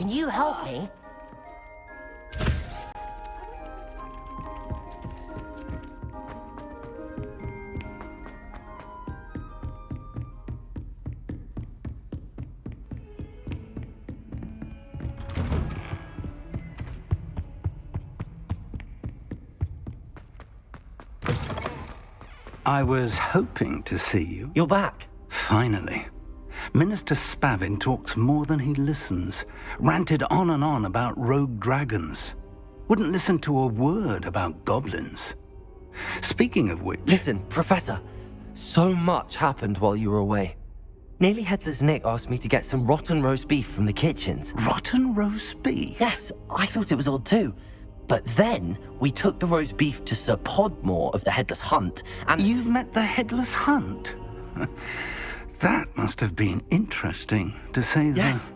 Can you help me? I was hoping to see you. You're back. Finally. Minister Spavin talks more than he listens. Ranted on and on about rogue dragons. Wouldn't listen to a word about goblins. Speaking of which... Listen, Professor. So much happened while you were away. Nearly Headless Nick asked me to get some rotten roast beef from the kitchens. Rotten roast beef? Yes, I thought it was odd too. But then, we took the roast beef to Sir Podmore of the Headless Hunt, and... You met the Headless Hunt? That must have been interesting, to say the... Yes.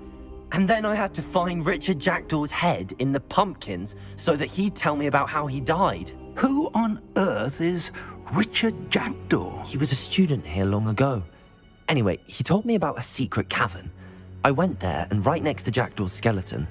And then I had to find Richard Jackdaw's head in the pumpkins so that he'd tell me about how he died. Who on earth is Richard Jackdaw? He was a student here long ago. Anyway, he told me about a secret cavern. I went there, and right next to Jackdaw's skeleton,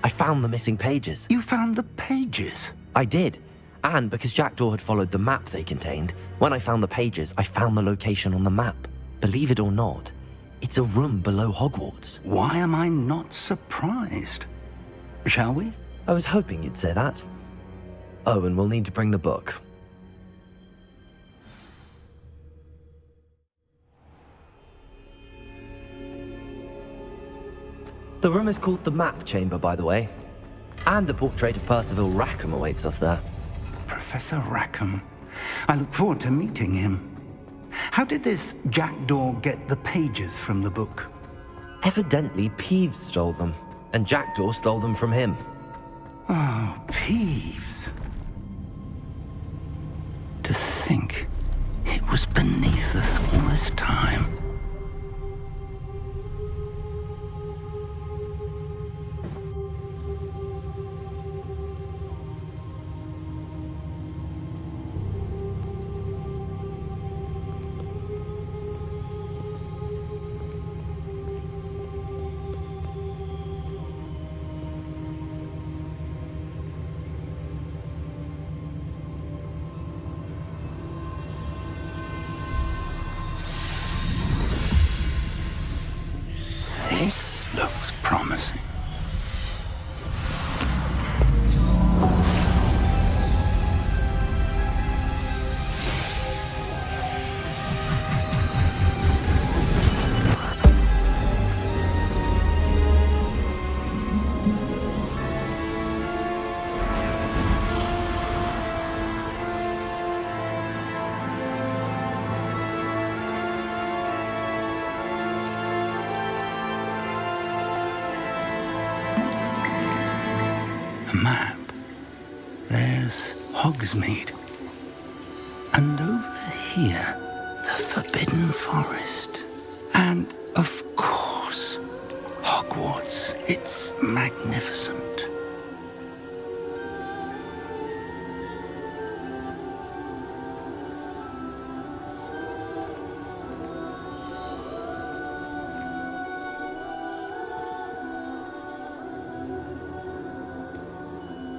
I found the missing pages. You found the pages? I did. And because Jackdaw had followed the map they contained, when I found the pages, I found the location on the map. Believe it or not, it's a room below Hogwarts. Why am I not surprised? Shall we? I was hoping you'd say that. Oh, and we'll need to bring the book. The room is called the Map Chamber, by the way. And a portrait of Percival Rackham awaits us there. Professor Rackham. I look forward to meeting him. How did this Jackdaw get the pages from the book? Evidently, Peeves stole them, and Jackdaw stole them from him. Oh, Peeves. To think it was beneath us all this time. This looks promising. Map. There's Hogsmeade. And over here, the Forbidden Forest. And, of course, Hogwarts. It's magnificent.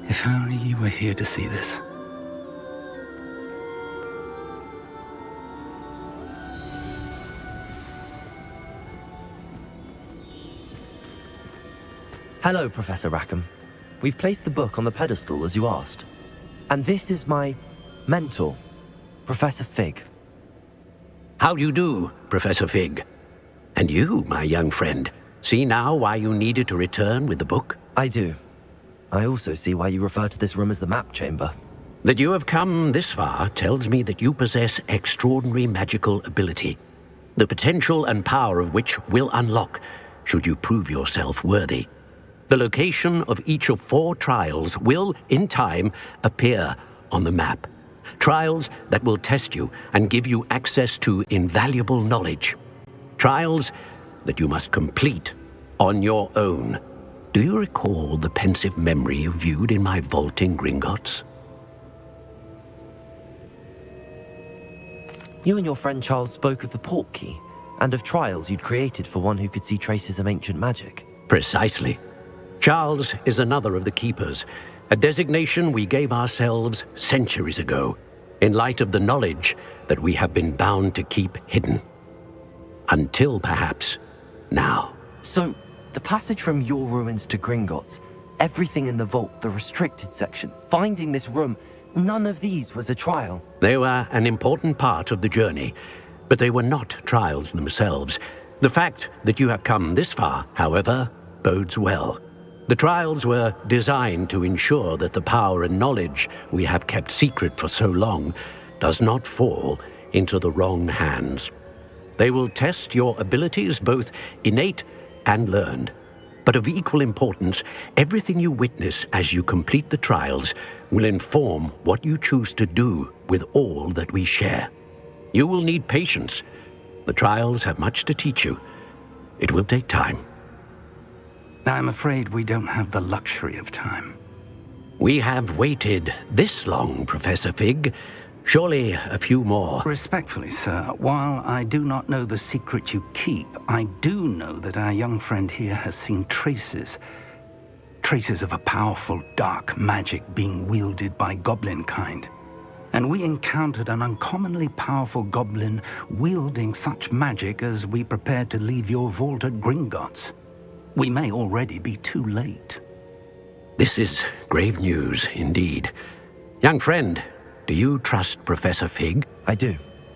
If only you were here to see this. Hello, Professor Rackham. We've placed the book on the pedestal as you asked. And this is my mentor, Professor Fig. How do you do, Professor Fig? And you, my young friend, see now why you needed to return with the book? I do. I also see why you refer to this room as the Map Chamber. That you have come this far tells me that you possess extraordinary magical ability, the potential and power of which will unlock should you prove yourself worthy. The location of each of 4 trials will, in time, appear on the map. Trials that will test you and give you access to invaluable knowledge. Trials that you must complete on your own. Do you recall the pensive memory you viewed in my vault in Gringotts? You and your friend Charles spoke of the Portkey and of trials you'd created for one who could see traces of ancient magic. Precisely. Charles is another of the keepers, a designation we gave ourselves centuries ago, in light of the knowledge that we have been bound to keep hidden. Until, perhaps, now. So, the passage from your ruins to Gringotts, everything in the vault, the restricted section, finding this room, none of these was a trial. They were an important part of the journey, but they were not trials themselves. The fact that you have come this far, however, bodes well. The trials were designed to ensure that the power and knowledge we have kept secret for so long does not fall into the wrong hands. They will test your abilities, both innate and learned. But of equal importance, everything you witness as you complete the trials will inform what you choose to do with all that we share. You will need patience. The trials have much to teach you. It will take time. I'm afraid we don't have the luxury of time. We have waited this long, Professor Fig. Surely a few more. Respectfully, sir, while I do not know the secret you keep, I do know that our young friend here has seen traces of a powerful dark magic being wielded by goblin kind. And we encountered an uncommonly powerful goblin wielding such magic as we prepared to leave your vault at Gringotts. We may already be too late. This is grave news indeed. Young friend, do you trust Professor Fig? I do.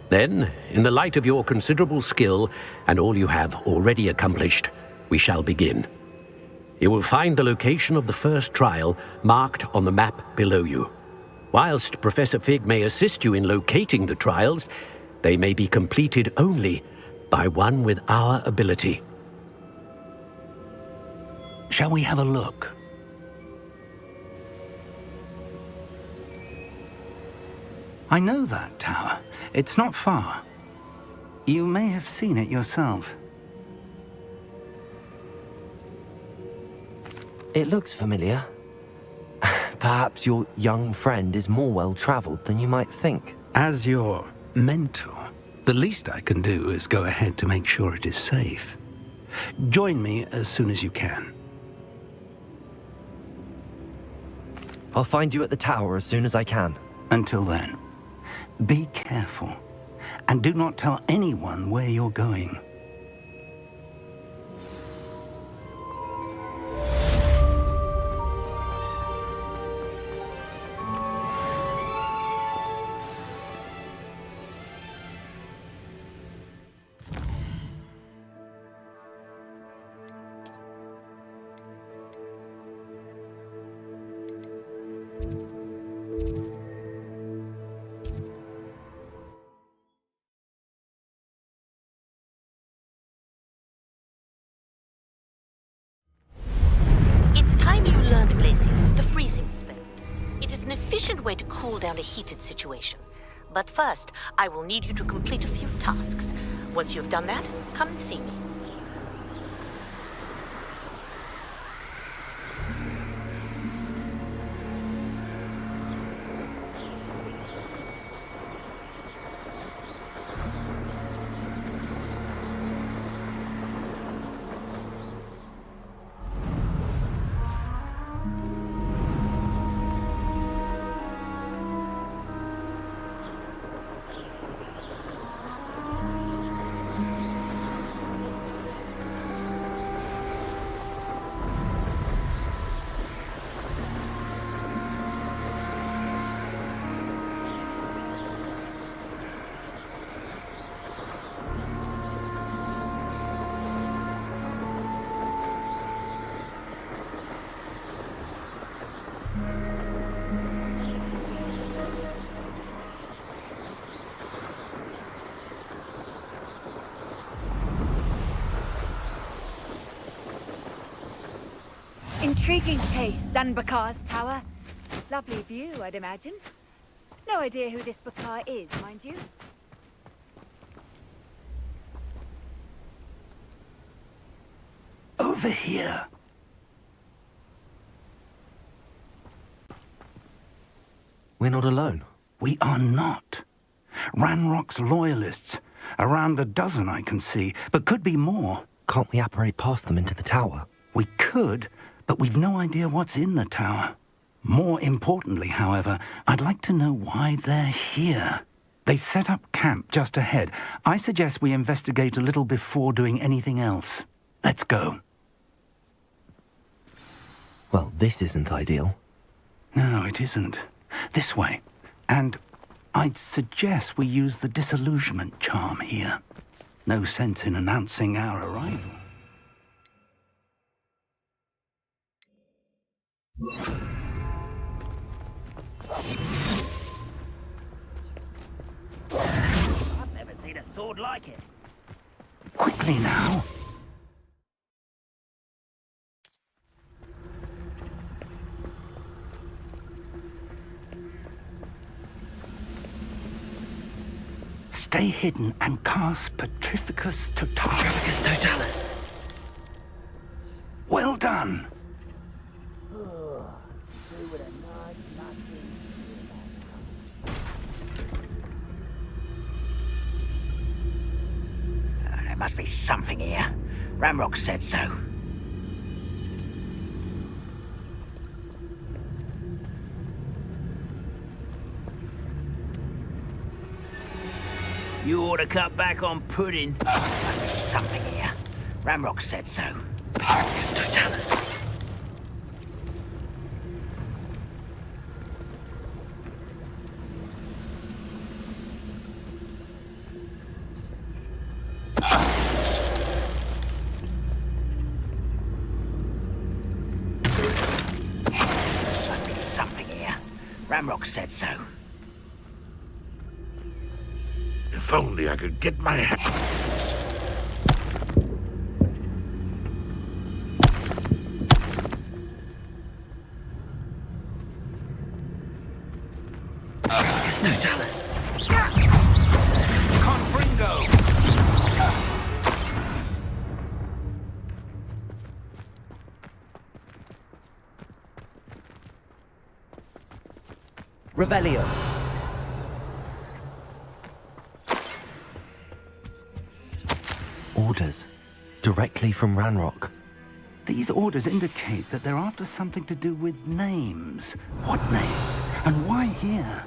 Then, in the light of your considerable skill and all you have already accomplished, we shall begin. You will find the location of the first trial marked on the map below you. Whilst Professor Fig may assist you in locating the trials, they may be completed only by one with our ability. Shall we have a look? I know that tower. It's not far. You may have seen it yourself. It looks familiar. Perhaps your young friend is more well-traveled than you might think. As your mentor, the least I can do is go ahead to make sure it is safe. Join me as soon as you can. I'll find you at the tower as soon as I can. Until then, be careful, and do not tell anyone where you're going. An efficient way to cool down a heated situation. But first, I will need you to complete a few tasks. Once you've done that, come and see me. Intriguing case, Zanbakar's tower. Lovely view, I'd imagine. No idea who this Bakar is, mind you. Over here. We're not alone. We are not. Ranrock's loyalists. Around a dozen I can see, but could be more. Can't we apparate past them into the tower? We could, But we've no idea what's in the tower. More importantly, however, I'd like to know why they're here. They've set up camp just ahead. I suggest we investigate a little before doing anything else. Let's go. Well, this isn't ideal. No, it isn't. This way. And I'd suggest we use the disillusionment charm here. No sense in announcing our arrival. I've never seen a sword like it. Quickly now. Stay hidden and cast Petrificus Totalis. Petrificus Totalis. Well done. There must be something here. Ramrock said so. You ought to cut back on pudding. Must be something here. Ramrock said so. Petrificus Totalis. Must be something here. Ramrock said so. If only I could get my hand. Petrificus Totalis. Confringo! Revelio. Orders. Directly from Ranrock. These orders indicate that they're after something to do with names. What names? And why here?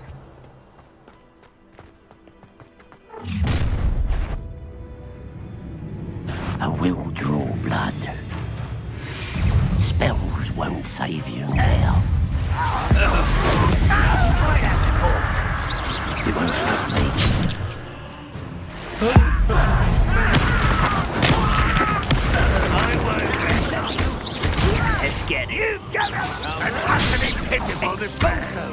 I will draw blood. Spells won't save you now. It won't stop me. Let's get it. An utterly pitiful disposal.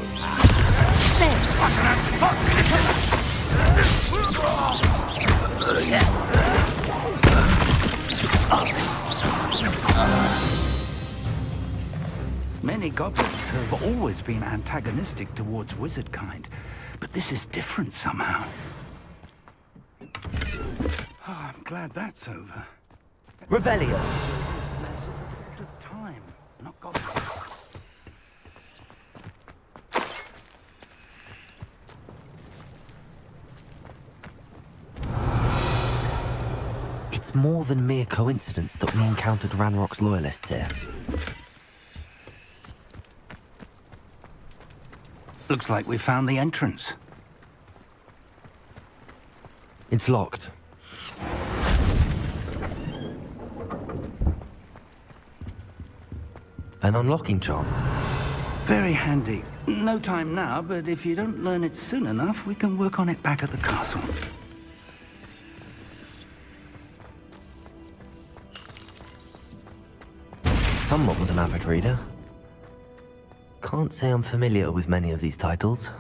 Many goblins have always been antagonistic towards wizard kind, but this is different somehow. Oh, I'm glad that's over. Revelio. Took time, not goblins. It's more than mere coincidence that we encountered Ranrock's loyalists here. Looks like we found the entrance. It's locked. An unlocking charm. Very handy. No time now, but if you don't learn it soon enough, we can work on it back at the castle. Someone was an avid reader. Can't say I'm familiar with many of these titles.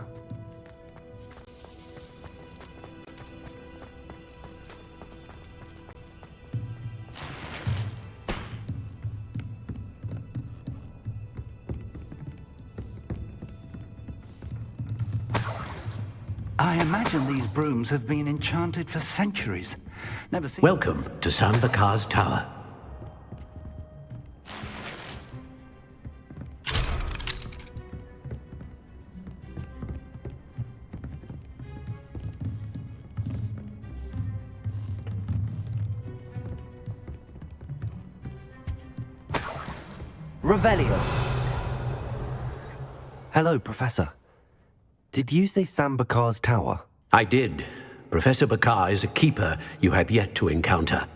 I imagine these brooms have been enchanted for centuries. Never seen... Welcome to Sanbakar's Tower. Revelio. Hello, Professor. Did you say Sam Bakar's tower? I did. Professor Bakar is a keeper you have yet to encounter.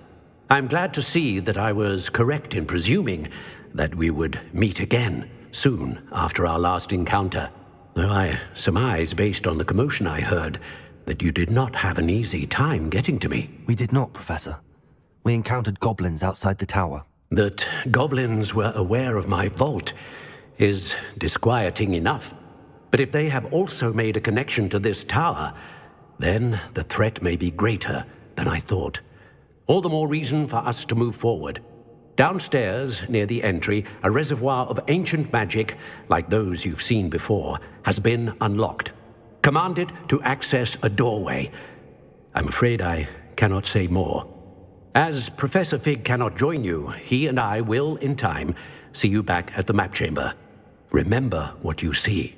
I'm glad to see that I was correct in presuming that we would meet again soon after our last encounter, though I surmise, based on the commotion I heard, that you did not have an easy time getting to me. We did not, Professor. We encountered goblins outside the tower. That goblins were aware of my vault is disquieting enough. But if they have also made a connection to this tower, then the threat may be greater than I thought. All the more reason for us to move forward. Downstairs, near the entry, a reservoir of ancient magic, like those you've seen before, has been unlocked. Commanded to access a doorway. I'm afraid I cannot say more. As Professor Fig cannot join you, he and I will, in time, see you back at the map chamber. Remember what you see.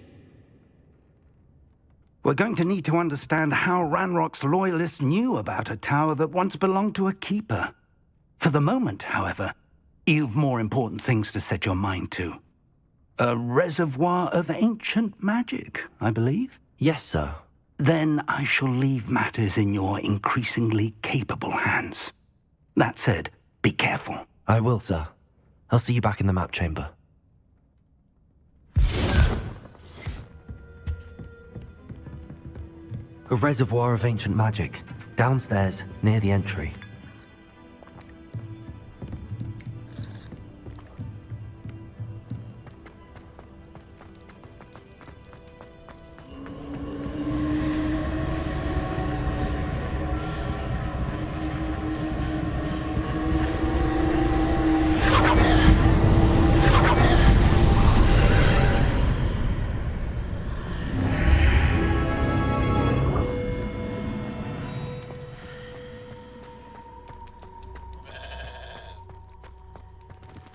We're going to need to understand how Ranrock's loyalists knew about a tower that once belonged to a keeper. For the moment, however, you've more important things to set your mind to. A reservoir of ancient magic, I believe? Yes, sir. Then I shall leave matters in your increasingly capable hands. That said, be careful. I will, sir. I'll see you back in the map chamber. A reservoir of ancient magic, downstairs, near the entry.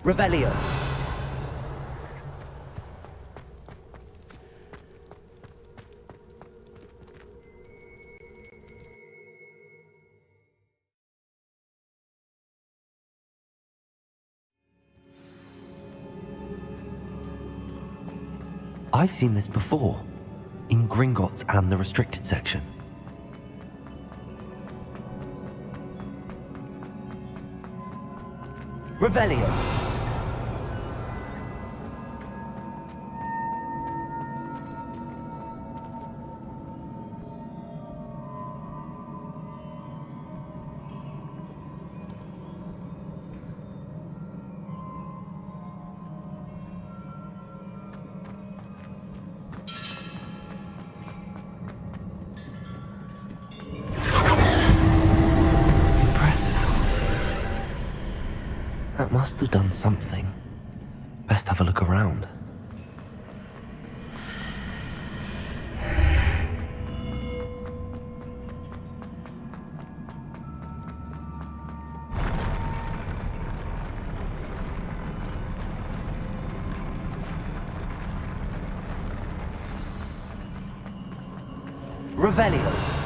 Revelio. I've seen this before, in Gringotts and the restricted section. Revelio. That must have done something. Best have a look around. Revelio.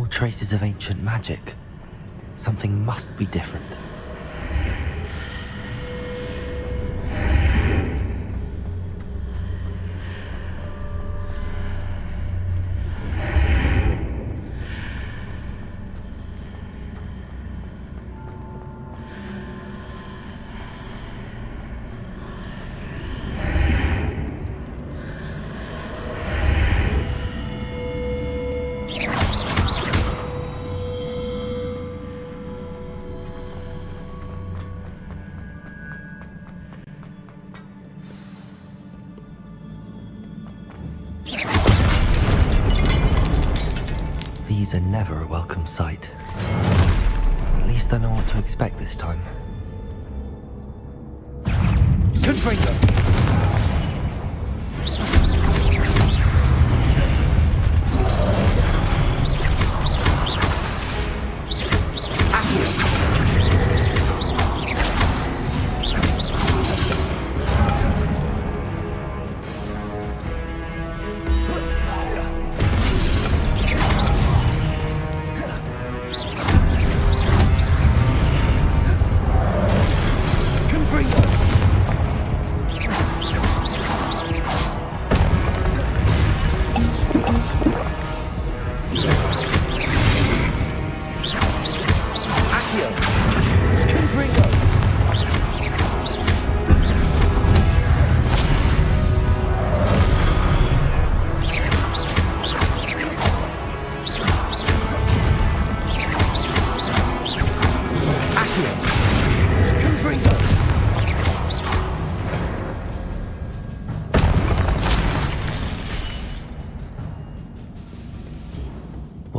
Traces of ancient magic. Something must be different. These are never a welcome sight. At least I know what to expect this time. Confringo!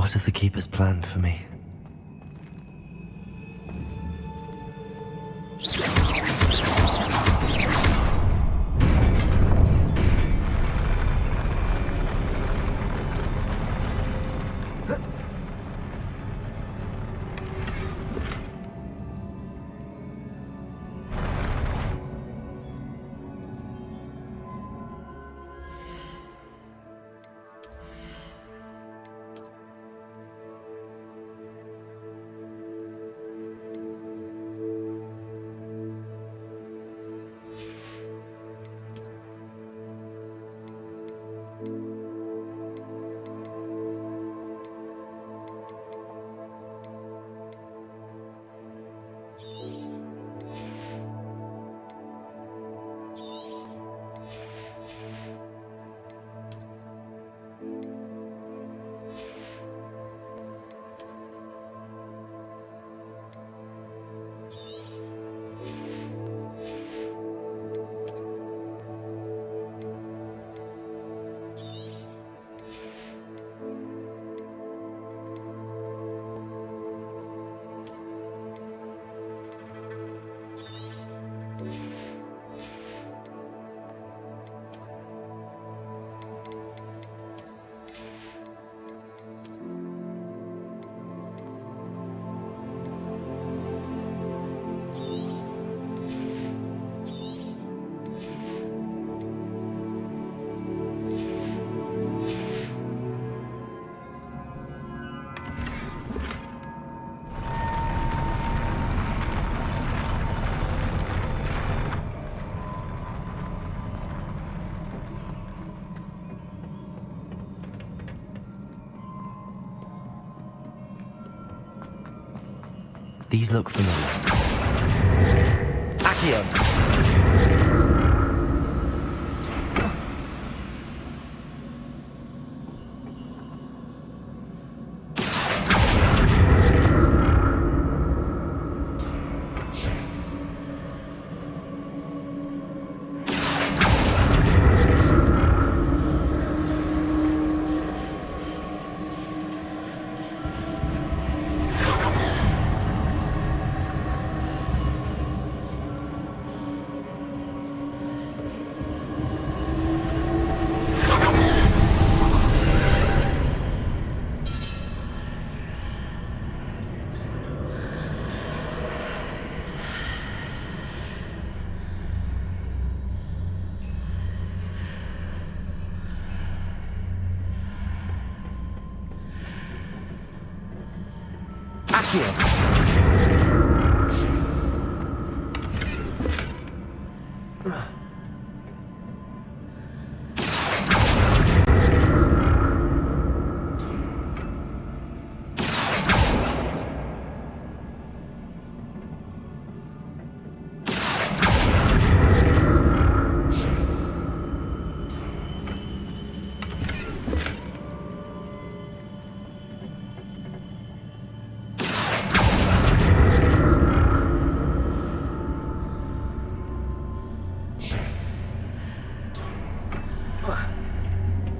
What have the Keepers planned for me? These look familiar. Zaqiell!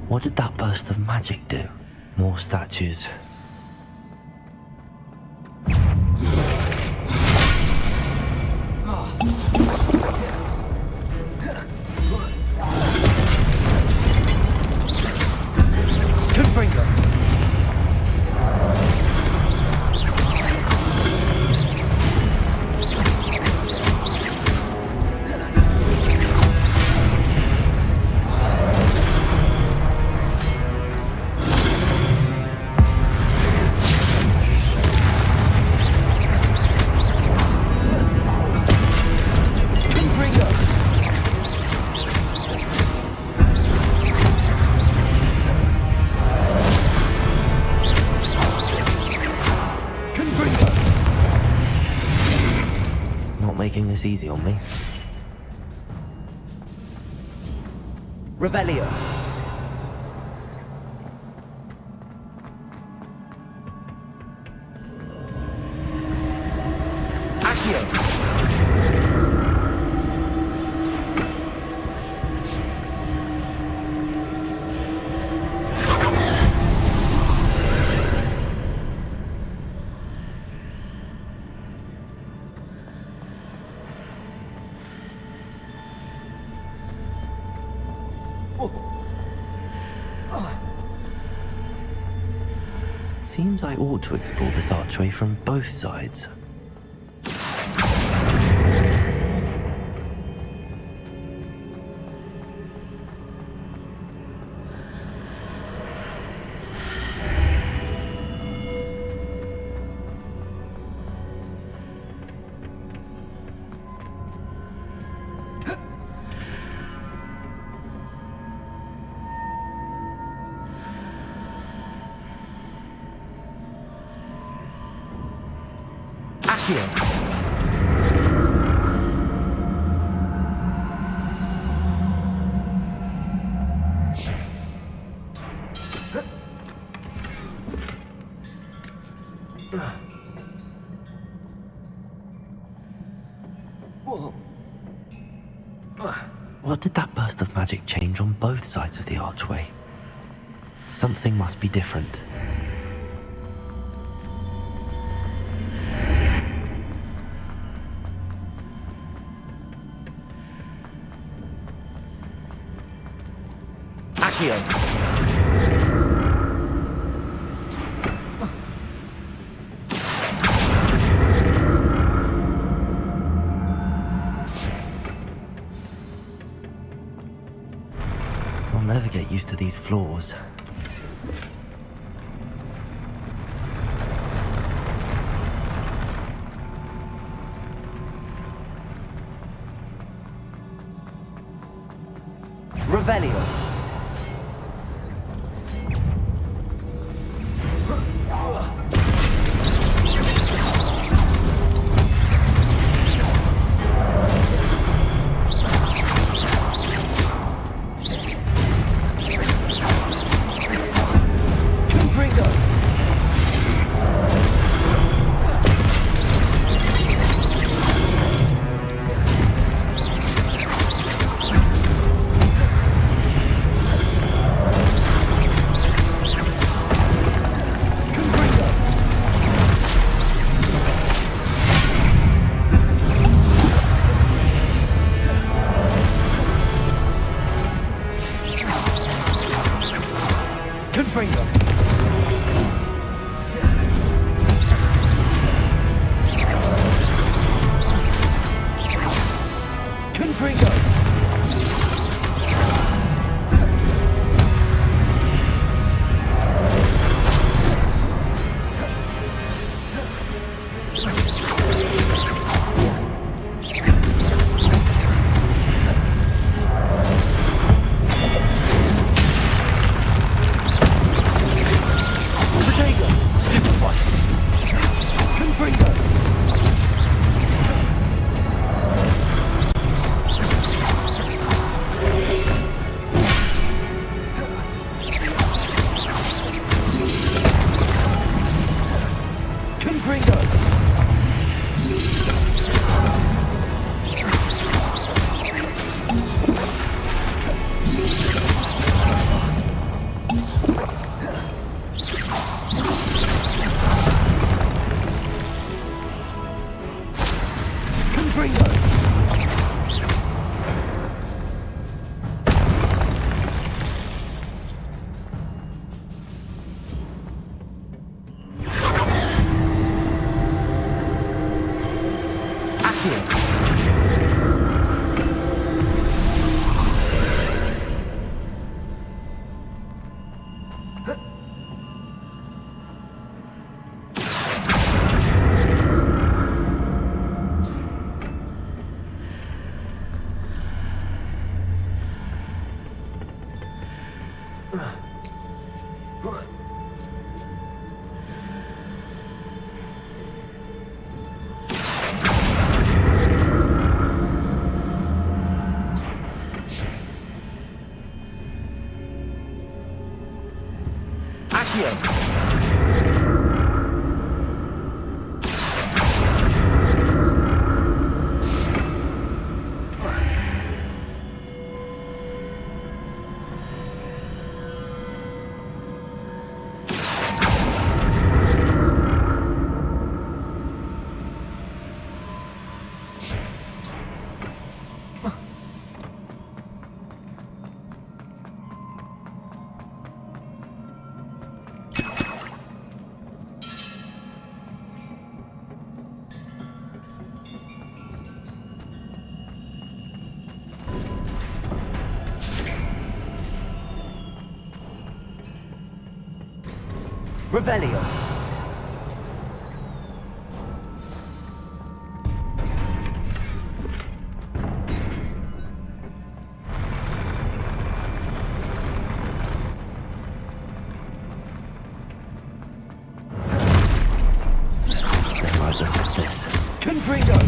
What did that burst of magic do? More statues. Making this easy on me. Revelio. Seems I ought to explore this archway from both sides. What did that burst of magic change on both sides of the archway? Something must be different. Zaqiell! I'll never get used to these floors. Revelio. Revelio. Look at this. Confringo!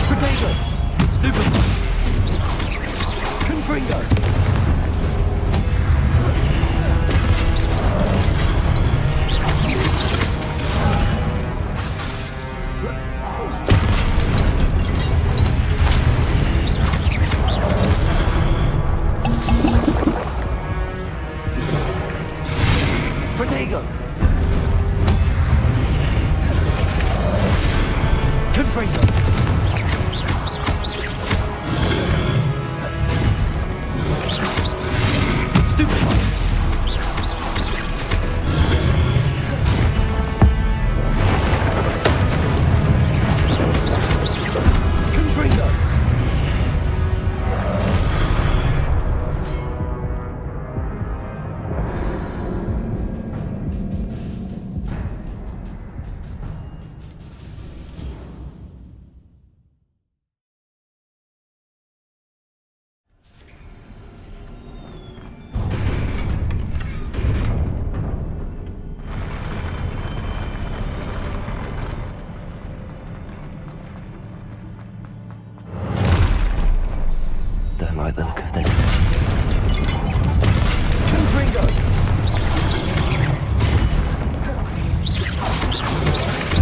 Potato! Stupid! Confringo! Protego! Confringo! Stupid! Confringo! Don't like the look of this. Confringo!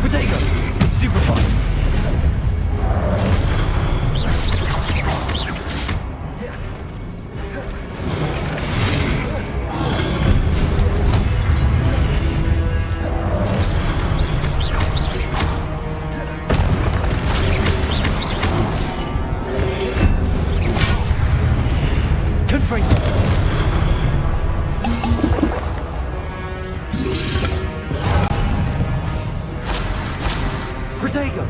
Potato! Stupefy! Confringo! Protego!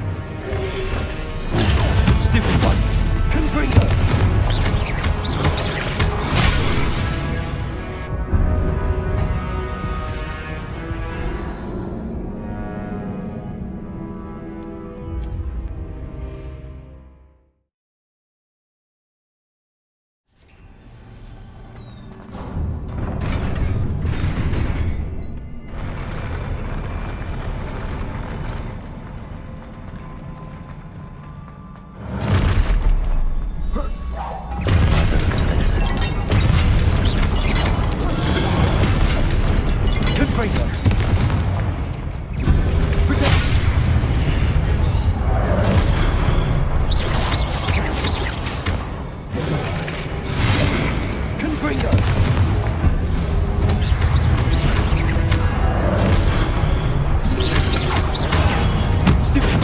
Stupid one! Confringo! Confringo! Protect! Confringo! Stupid!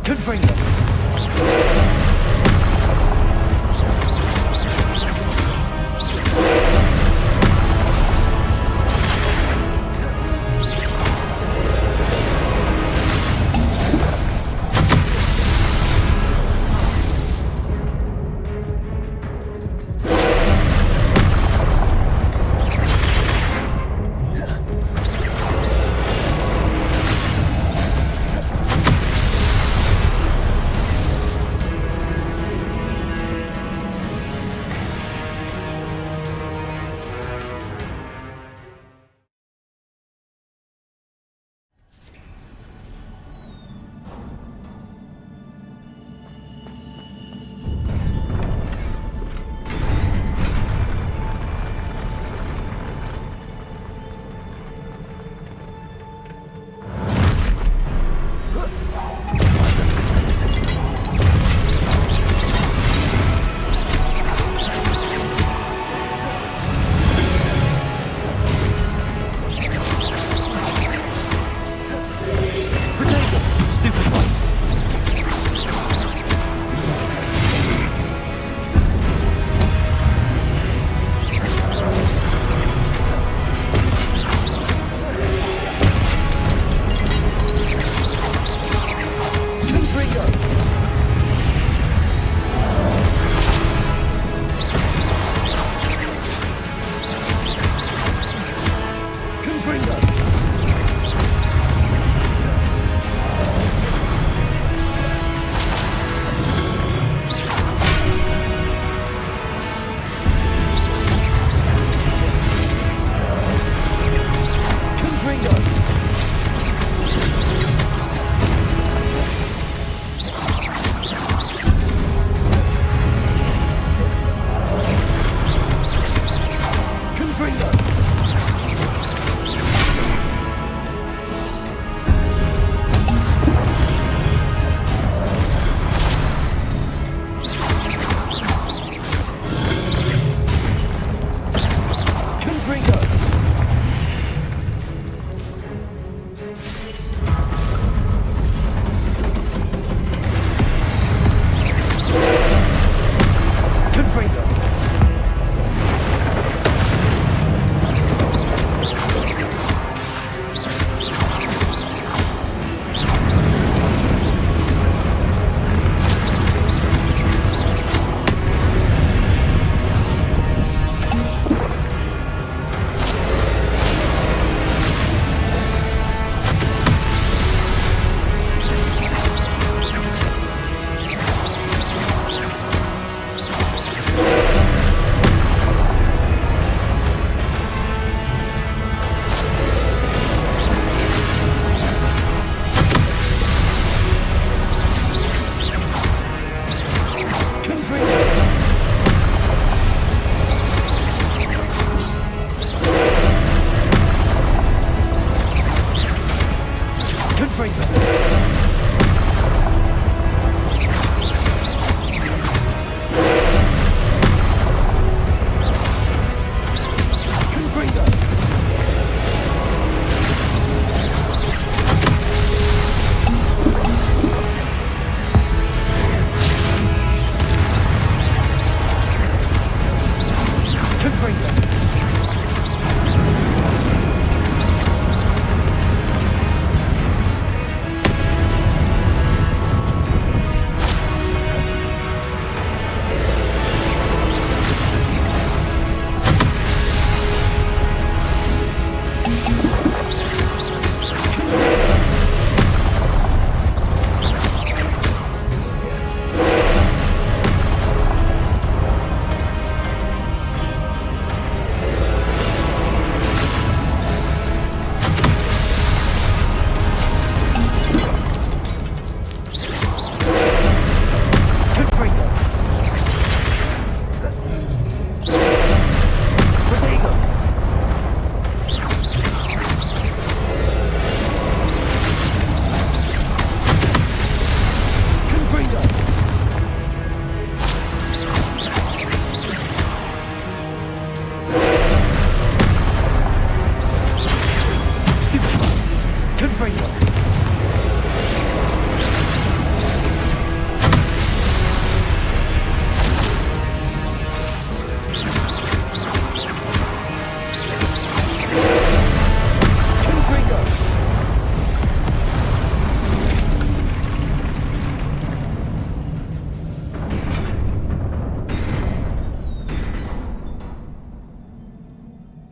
Confringo.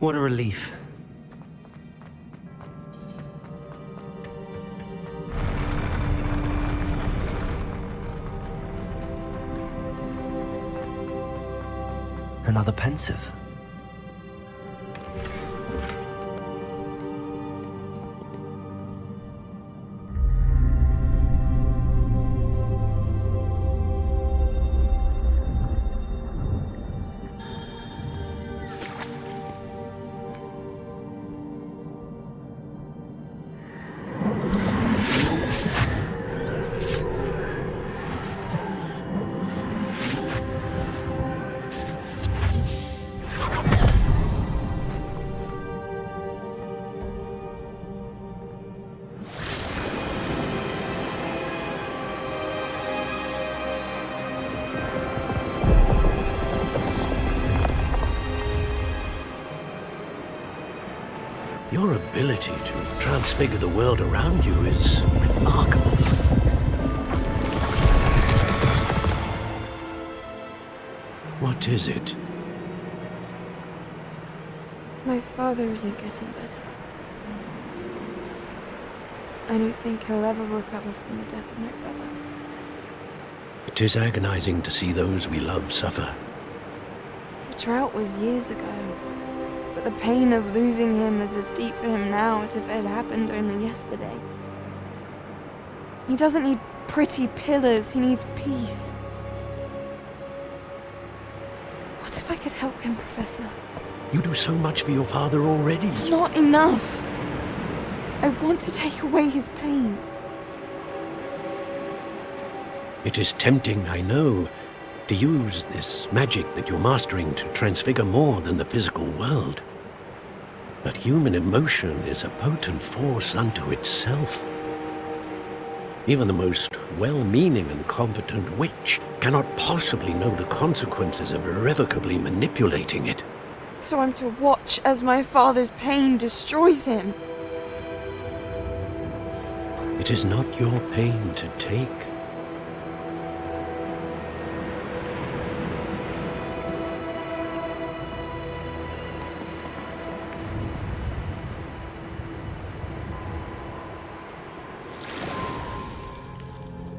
What a relief. Another pensive. Your ability to transfigure the world around you is remarkable. What is it? My father isn't getting better. I don't think he'll ever recover from the death of my brother. It is agonizing to see those we love suffer. The drought was years ago, but the pain of losing him is as deep for him now as if it had happened only yesterday. He doesn't need pretty pillars, he needs peace. What if I could help him, Professor? You do so much for your father already. It's not enough. I want to take away his pain. It is tempting, I know, to use this magic that you're mastering to transfigure more than the physical world. But human emotion is a potent force unto itself. Even the most well-meaning and competent witch cannot possibly know the consequences of irrevocably manipulating it. So I'm to watch as my father's pain destroys him. It is not your pain to take.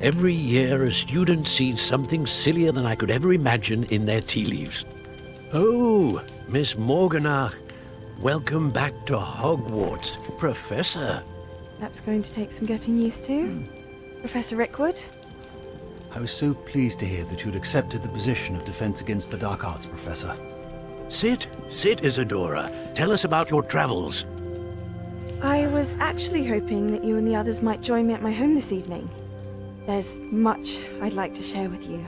Every year, a student sees something sillier than I could ever imagine in their tea leaves. Oh, Miss Morganach, welcome back to Hogwarts, Professor. That's going to take some getting used to. Professor Rickwood? I was so pleased to hear that you'd accepted the position of Defense Against the Dark Arts, Professor. Sit, Isadora. Tell us about your travels. I was actually hoping that you and the others might join me at my home this evening. There's much I'd like to share with you.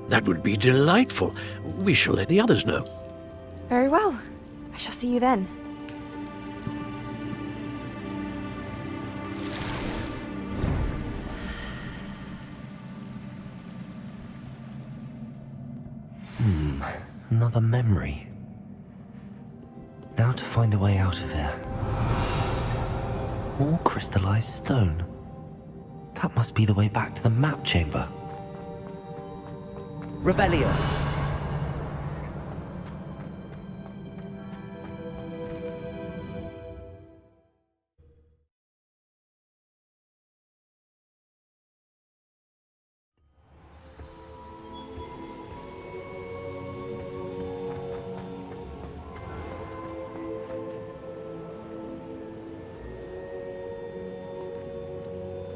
That would be delightful. We shall let the others know. Very well. I shall see you then. Another memory. Now to find a way out of here. More crystallized stone. That must be the way back to the map chamber. Revelio.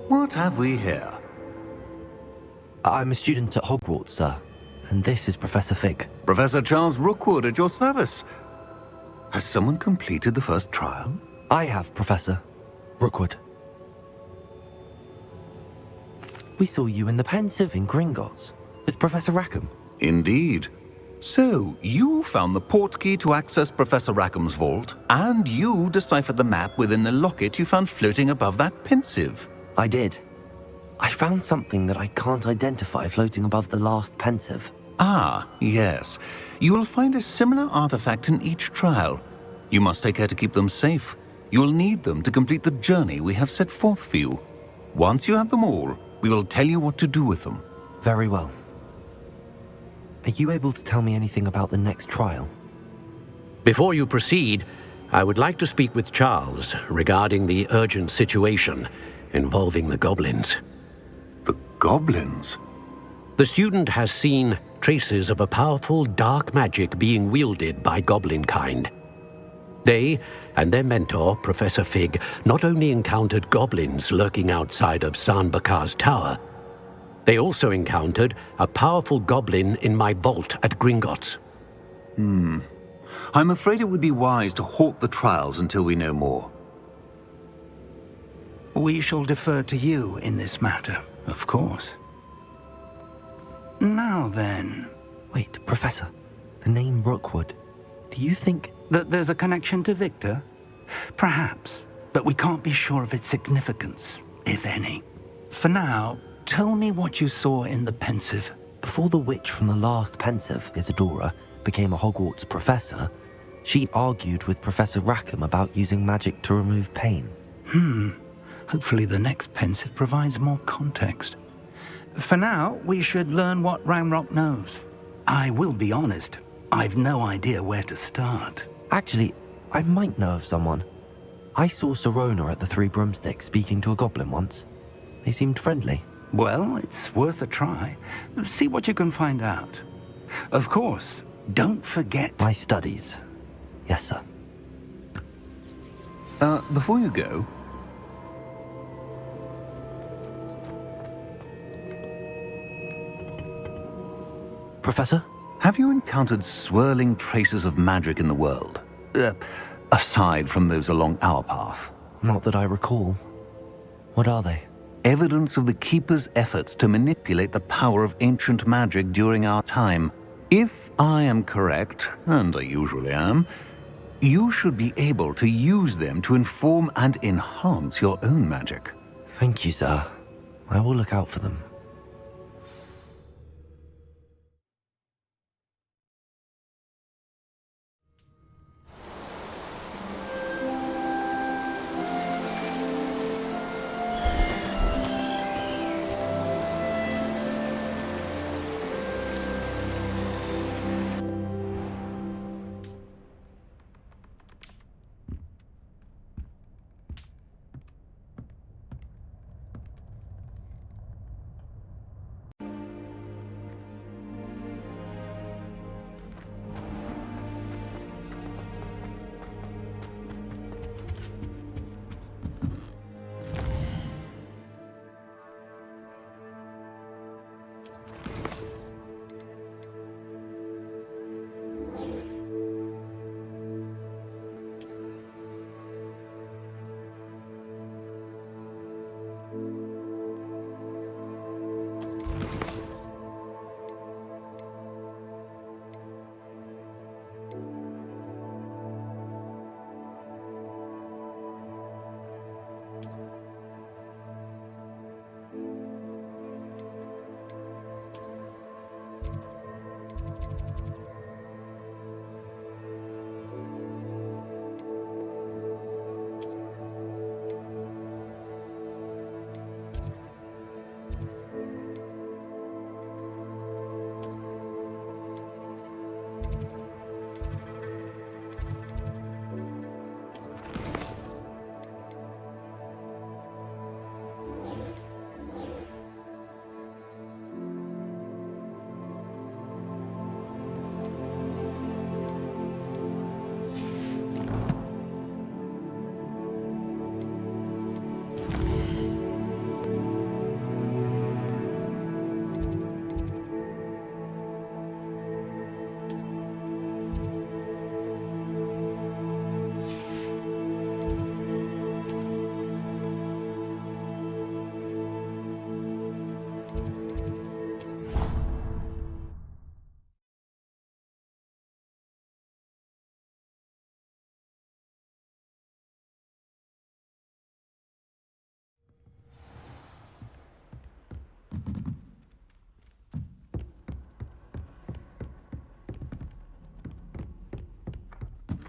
What have we here? I'm a student at Hogwarts, sir. And this is Professor Fig. Professor Charles Rookwood at your service. Has someone completed the first trial? I have, Professor Rookwood. We saw you in the Pensive in Gringotts with Professor Rackham. Indeed. So, you found the portkey to access Professor Rackham's vault, and you deciphered the map within the locket you found floating above that Pensive. I did. I found something that I can't identify floating above the last Pensive. Ah, yes. You will find a similar artifact in each trial. You must take care to keep them safe. You will need them to complete the journey we have set forth for you. Once you have them all, we will tell you what to do with them. Very well. Are you able to tell me anything about the next trial? Before you proceed, I would like to speak with Charles regarding the urgent situation involving the goblins. The goblins? The student has seen traces of a powerful dark magic being wielded by goblin kind. They and their mentor, Professor Fig, not only encountered goblins lurking outside of Zaqiell's tower, they also encountered a powerful goblin in my vault at Gringotts. I'm afraid it would be wise to halt the trials until we know more. We shall defer to you in this matter, of course. Now then... Wait, Professor, the name Rookwood, do you think... that there's a connection to Victor? Perhaps, but we can't be sure of its significance, if any. For now, tell me what you saw in the Pensive. Before the witch from the last Pensive, Isadora, became a Hogwarts professor, she argued with Professor Rackham about using magic to remove pain. Hopefully the next Pensive provides more context. For now, we should learn what Ranrock knows. I will be honest, I've no idea where to start. Actually, I might know of someone. I saw Sirona at the Three Broomsticks speaking to a goblin once. They seemed friendly. Well, it's worth a try. See what you can find out. Of course, don't forget... My studies. Yes, sir. Before you go... Professor? Have you encountered swirling traces of magic in the world? Aside from those along our path? Not that I recall. What are they? Evidence of the Keeper's efforts to manipulate the power of ancient magic during our time. If I am correct, and I usually am, you should be able to use them to inform and enhance your own magic. Thank you, sir. I will look out for them.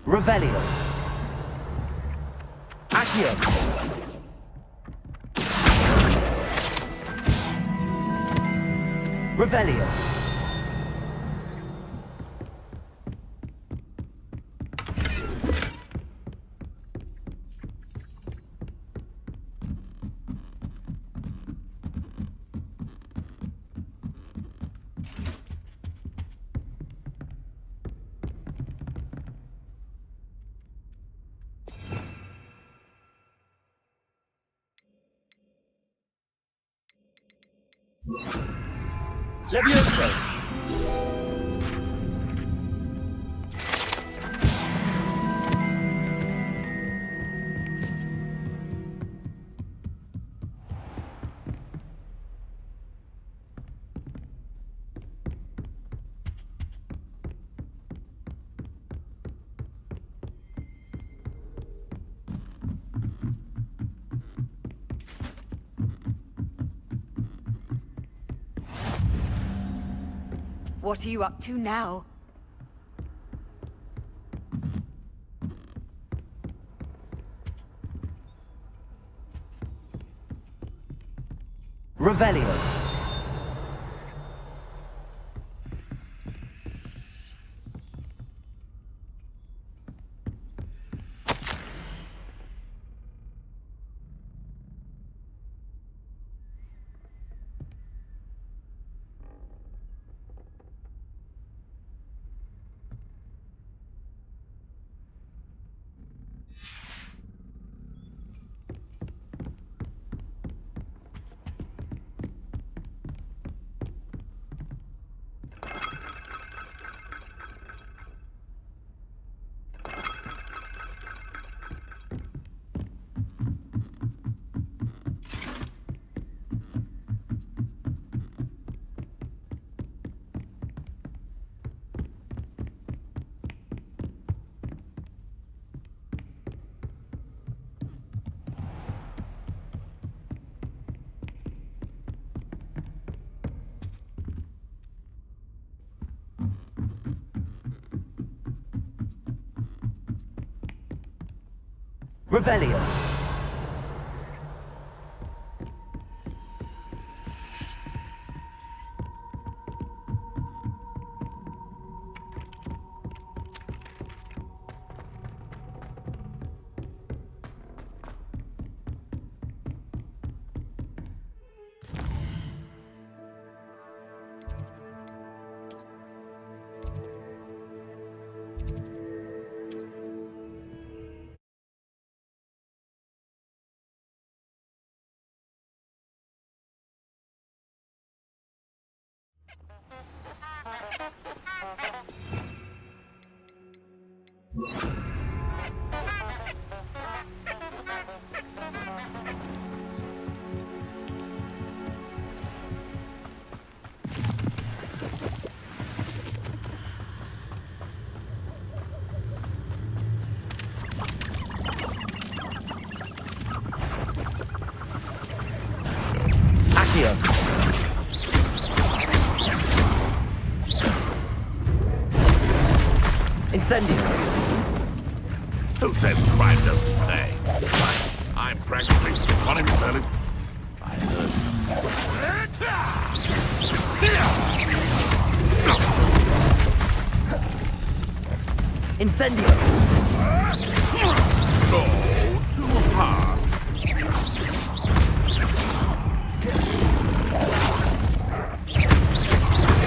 Revelio. Accio. Revelio. Levioso! What are you up to now? Revelio. Revelio. Incendio. Who said crime doesn't pay? I'm practically on him, Sterling. I heard Incendio. Go too hard.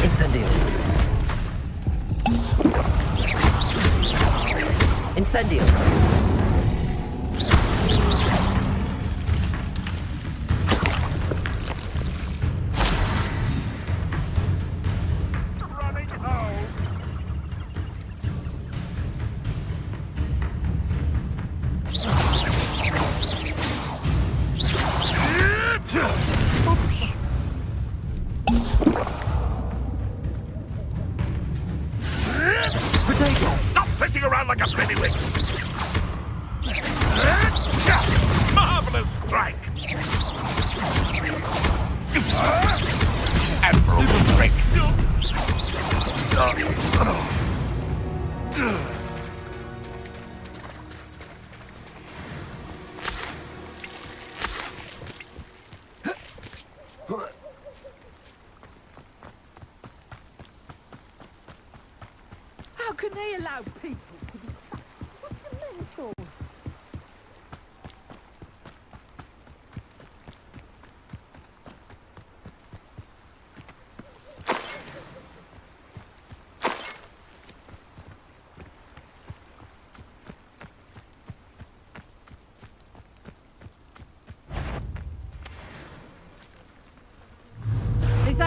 Incendio. Incendio. Running home. Stop sitting around like a pennywig! Marvelous strike! Admirable strike! How can they allow people to be fundamental?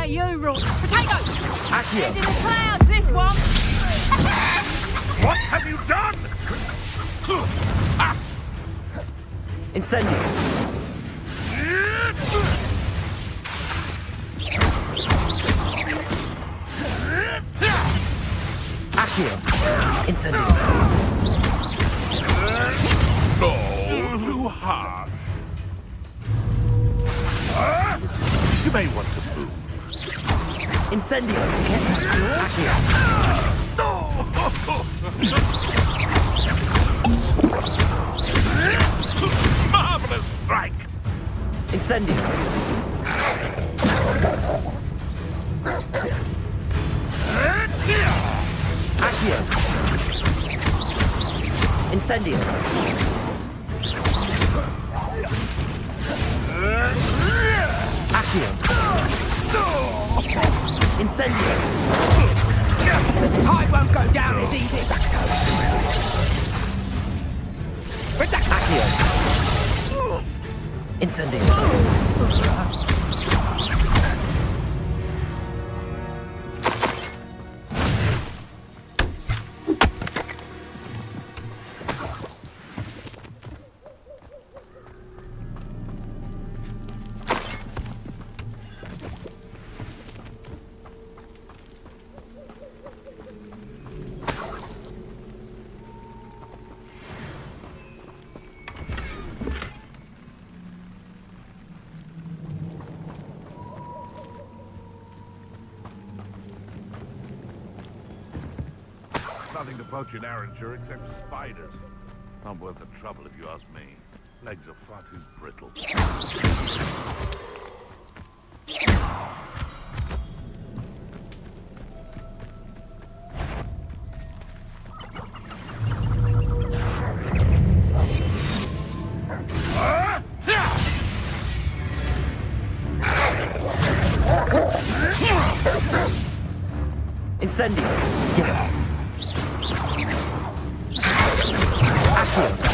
about you, Roy? Potato! Accio! In the clouds, this one! What have you done? Incendio! Accio! Incendio! No, too hard. You may want to move. Incendio! Accio! Marvelous strike! Incendio! Accio! Incendio! Accio! Incendio! I won't go down as easy. Accio! Incendio! Nothing to poach in Arranger except spiders. Not worth the trouble if you ask me. Legs are far too brittle. Incendio! Yes! Accio!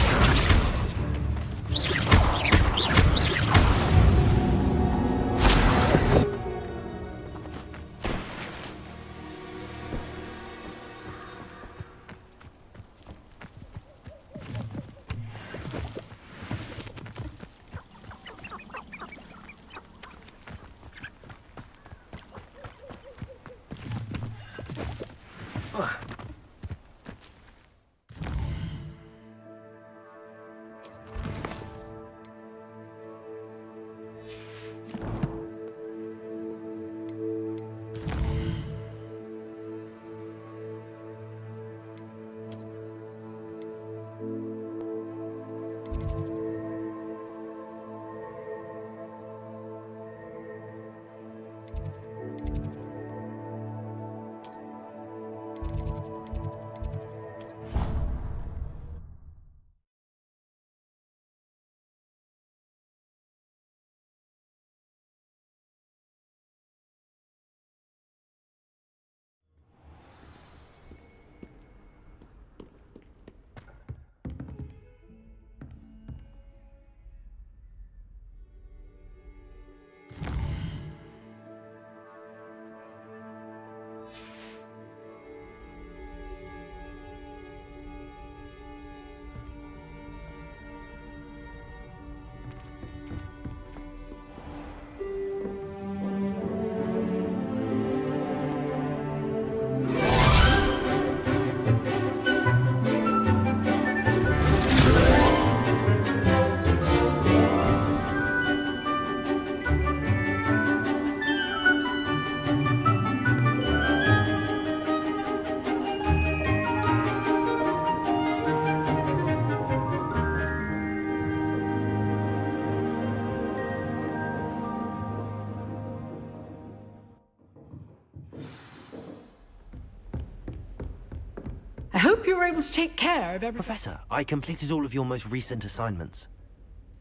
I hope you were able to take care of everything. Professor, I completed all of your most recent assignments.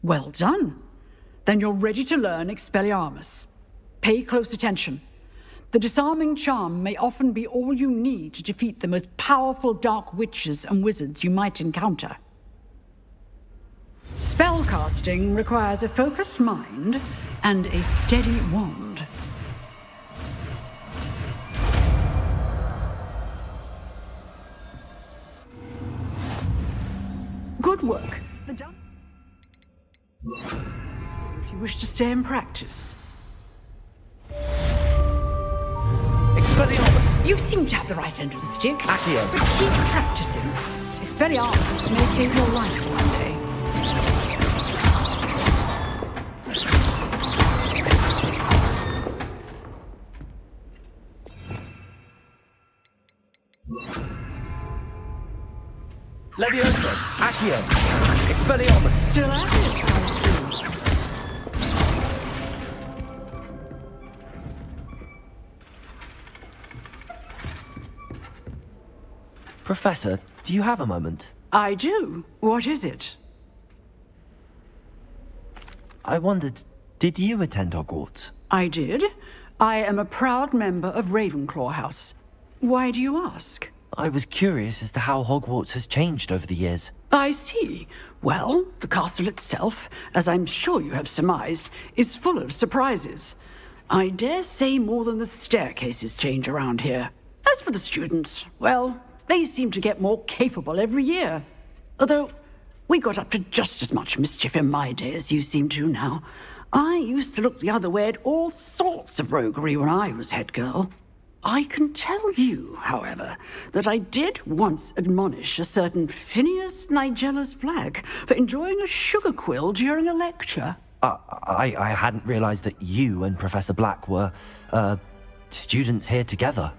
Well done. Then you're ready to learn Expelliarmus. Pay close attention. The disarming charm may often be all you need to defeat the most powerful dark witches and wizards you might encounter. Spellcasting requires a focused mind and a steady wand. stay and practice. Expelliarmus! You seem to have the right end of the stick. Accio! But keep practicing. Expelliarmus may save your life one day. Leviosa! Accio! Expelliarmus! Still at it, I see. Professor, do you have a moment? I do. What is it? I wondered, did you attend Hogwarts? I did. I am a proud member of Ravenclaw House. Why do you ask? I was curious as to how Hogwarts has changed over the years. I see. Well, the castle itself, as I'm sure you have surmised, is full of surprises. I dare say more than the staircases change around here. As for the students, well, they seem to get more capable every year. Although, we got up to just as much mischief in my day as you seem to now. I used to look the other way at all sorts of roguery when I was head girl. I can tell you, however, that I did once admonish a certain Phineas Nigellus Black for enjoying a sugar quill during a lecture. I hadn't realized that you and Professor Black were, students here together.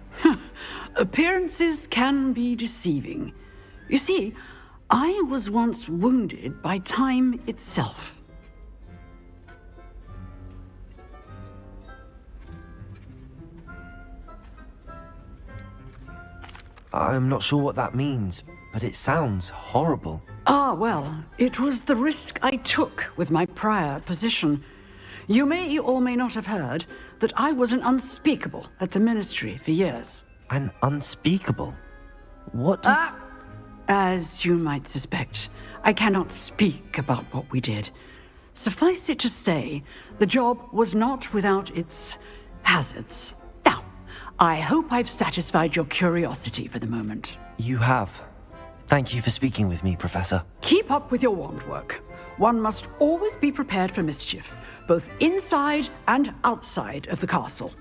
Appearances can be deceiving. You see, I was once wounded by time itself. I'm not sure what that means, but it sounds horrible. Ah, well, it was the risk I took with my prior position. You may or may not have heard that I was an unspeakable at the Ministry for years. An unspeakable? What does... As you might suspect, I cannot speak about what we did. Suffice it to say, the job was not without its hazards. Now, I hope I've satisfied your curiosity for the moment. You have. Thank you for speaking with me, Professor. Keep up with your wand work. One must always be prepared for mischief, both inside and outside of the castle.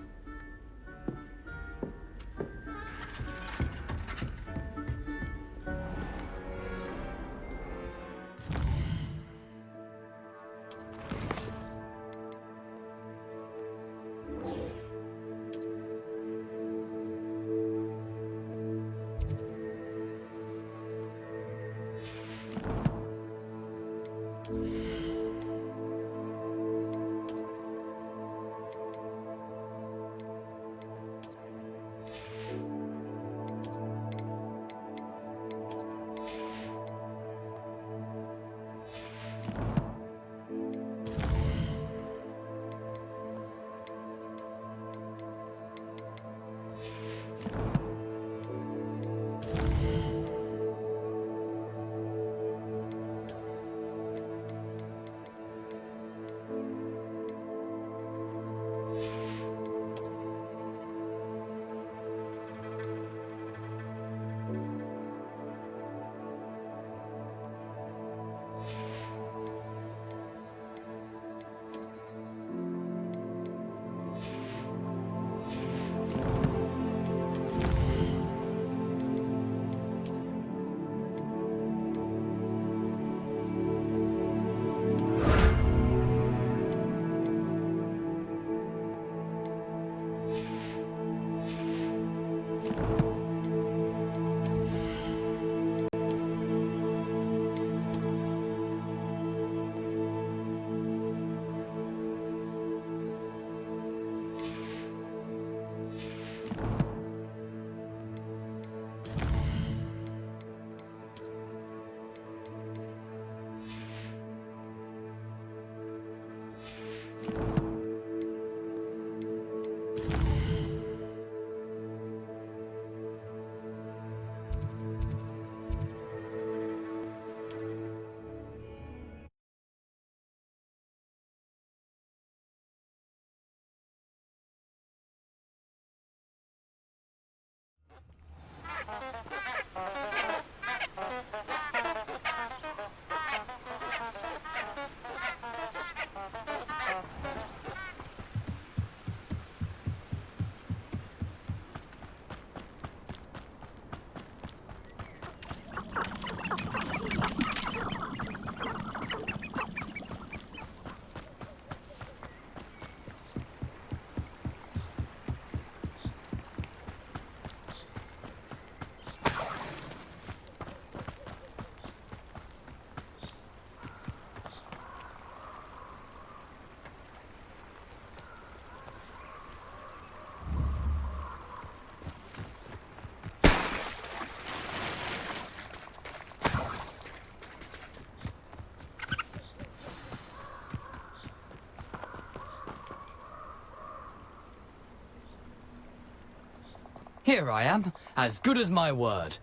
Here I am, as good as my word.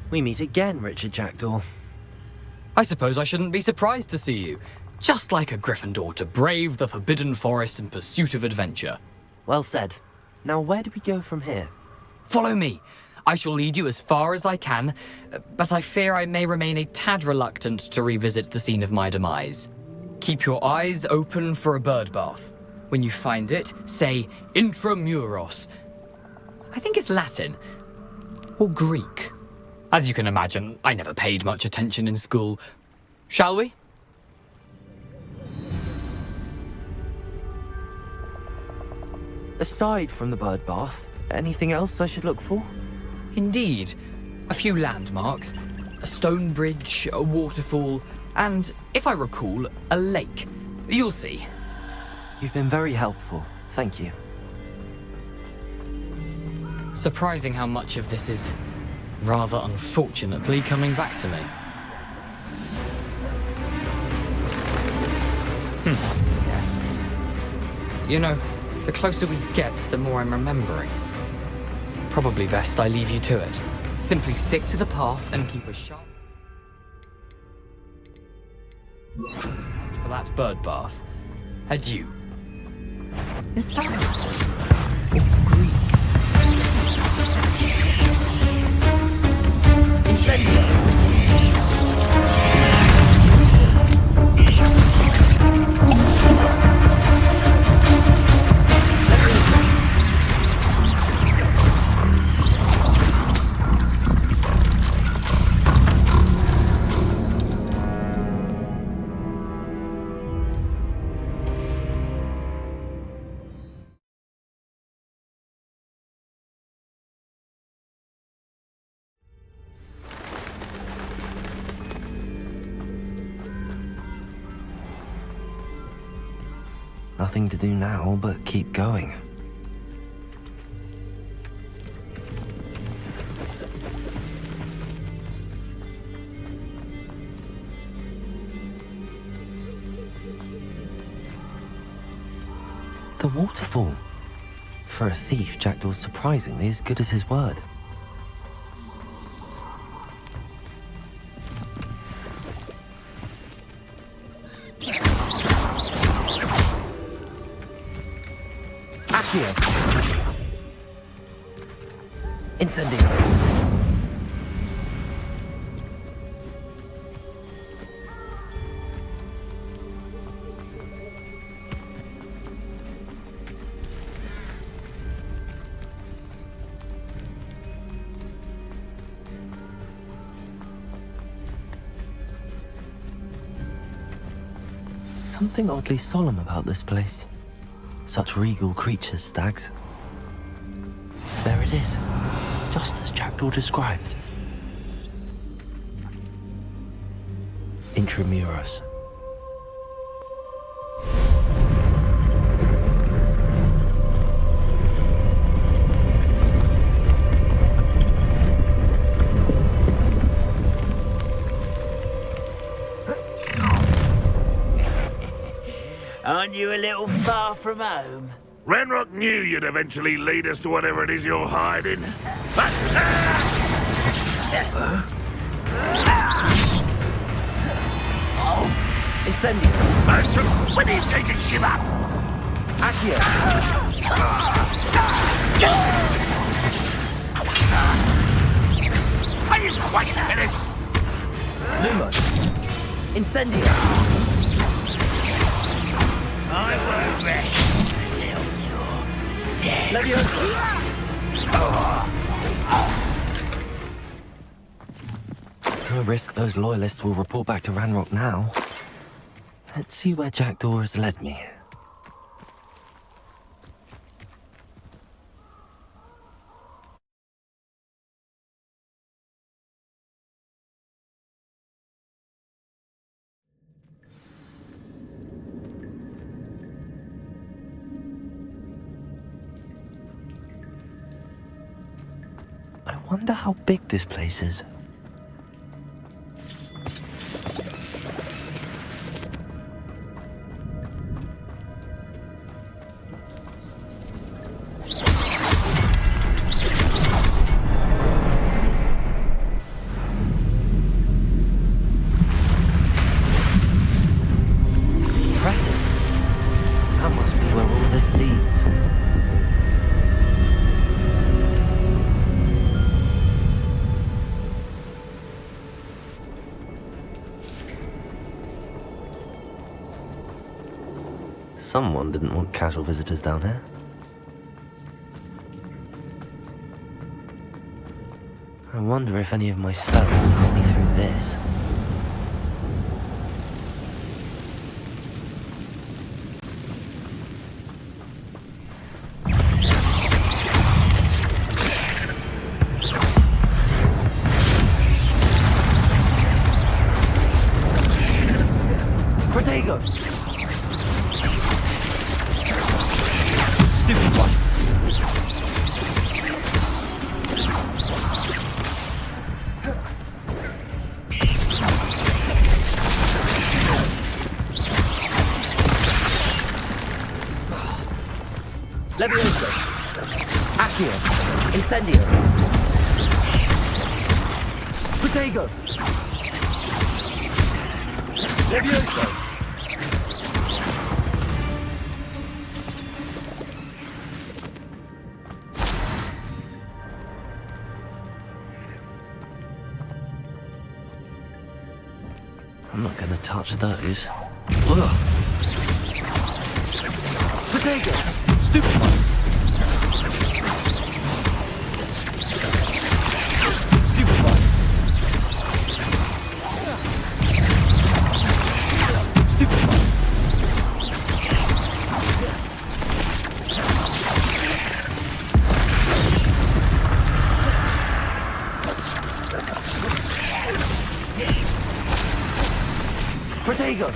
We meet again, Richard Jackdaw. I suppose I shouldn't be surprised to see you. Just like a Gryffindor to brave the Forbidden Forest in pursuit of adventure. Well said. Now where do we go from here? Follow me. I shall lead you as far as I can, but I fear I may remain a tad reluctant to revisit the scene of my demise. Keep your eyes open for a bird bath. When you find it, say intramuros. I think it's Latin. Or Greek. As you can imagine, I never paid much attention in school. Shall we? Aside from the bird bath, anything else I should look for? Indeed. A few landmarks, a stone bridge, a waterfall, and, if I recall, a lake. You'll see. You've been very helpful. Thank you. Surprising how much of this is, rather unfortunately, coming back to me. Yes. You know, the closer we get, the more I'm remembering. Probably best I leave you to it. Simply stick to the path and keep a sharp... for that bird bath. Adieu. Is that Greek? Nothing to do now but keep going. The waterfall. For a thief, Jackdaw's surprisingly as good as his word. Incendio. Something oddly solemn about this place. Such regal creatures, stags. There it is, just as Jackdaw described. Intramuros. Aren't you a little far from home? Ranrock knew you'd eventually lead us to whatever it is you're hiding. Incendio. When are you taking shit up? Accio. Are you quite finished? Lumos. Incendio. I won't rest until you're dead. Leviosa. No risk those loyalists will report back to Ranrock now. Let's see where Jackdaw has led me. I wonder how big this place is. Someone didn't want casual visitors down here. I wonder if any of my spells have got me through this. Protego! Stupid one! Levioso! Accio! Incendio! Protego! Levioso! I'm not gonna touch those. Ugh. Protego! Stupid one! Stupid one! Stupid one! Protego!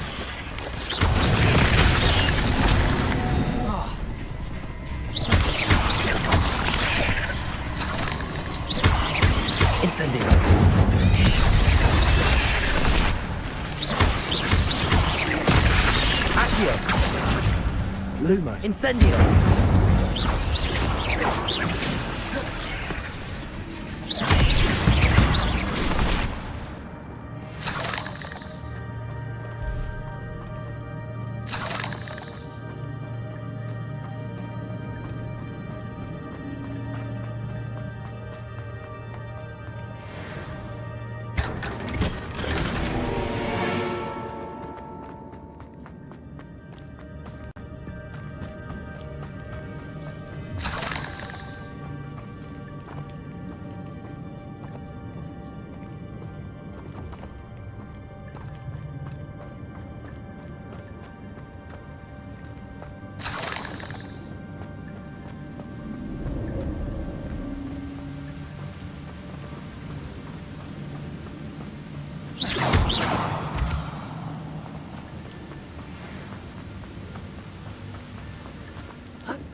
Incendio! Accio! Luma! Incendio!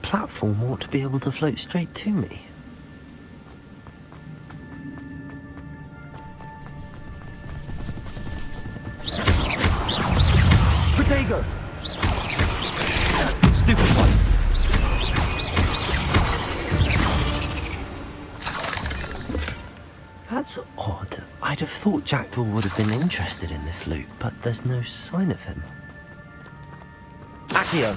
Platform ought to be able to float straight to me. Protego! Stupid one! That's odd. I'd have thought Jackdaw would have been interested in this loot, but there's no sign of him. Accio!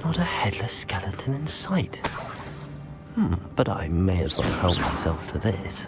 Not a headless skeleton in sight. But I may as well help myself to this.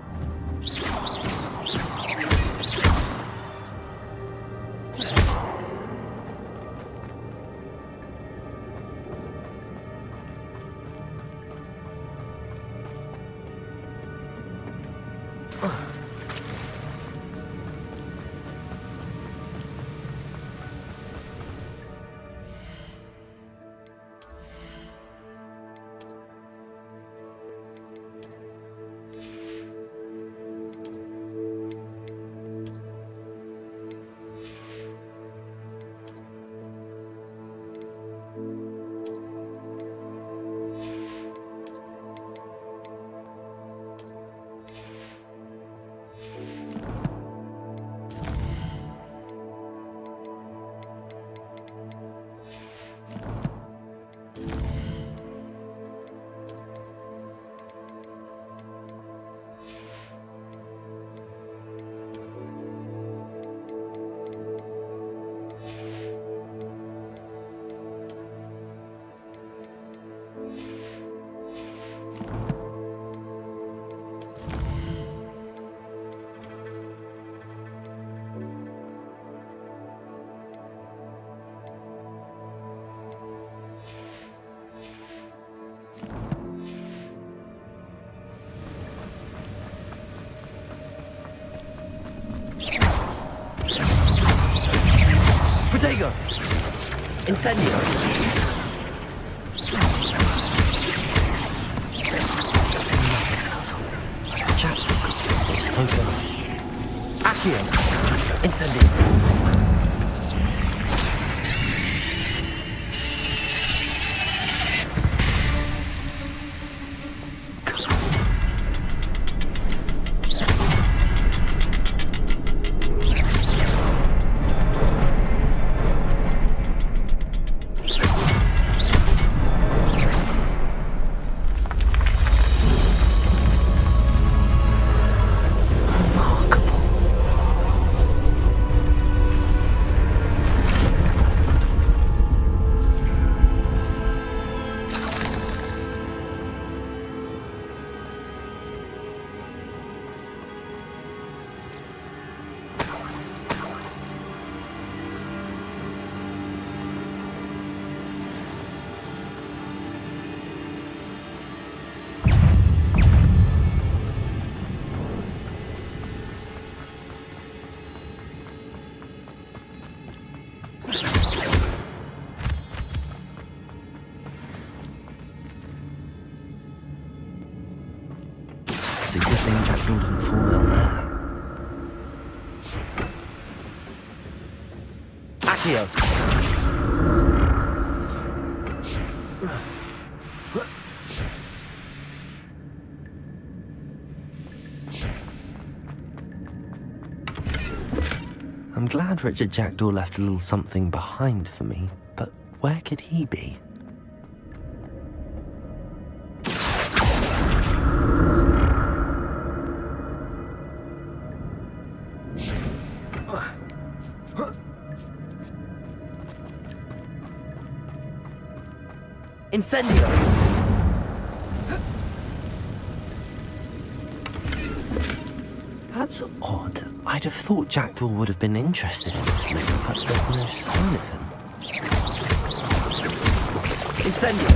Protego! Incendio! Jack could stop this so good. Accio! Incendio! It's a good thing Jackdaw didn't fall down there. Accio! I'm glad Richard Jackdaw left a little something behind for me, but where could he be? Incendio! That's odd. I'd have thought Jackdaw would have been interested in this loot, but there's no sign of him. Incendio!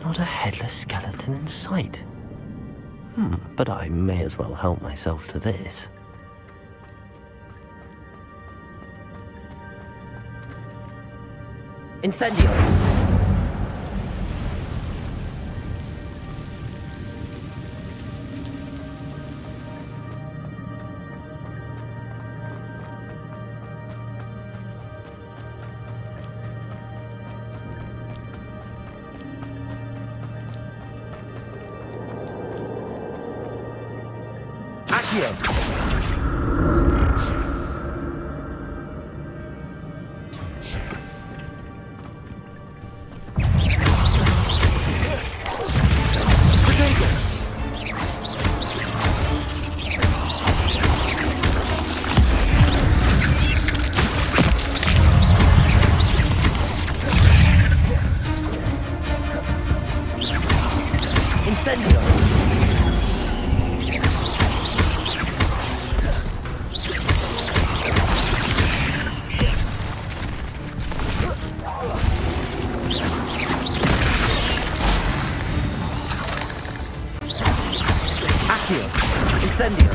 Not a headless skeleton in sight. But I may as well help myself to this. Incendio! Accio! Incendio! Accio! Incendio!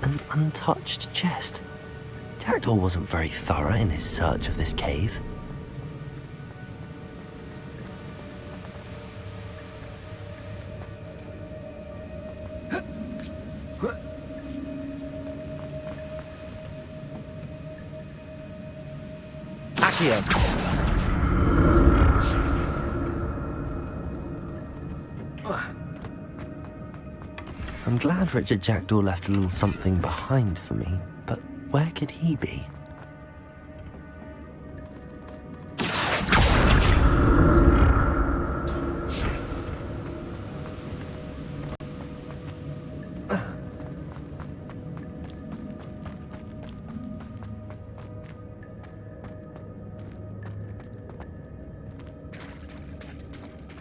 An untouched chest. Jackdaw wasn't very thorough in his search of this cave. I'm glad Richard Jackdaw left a little something behind for me, but where could he be?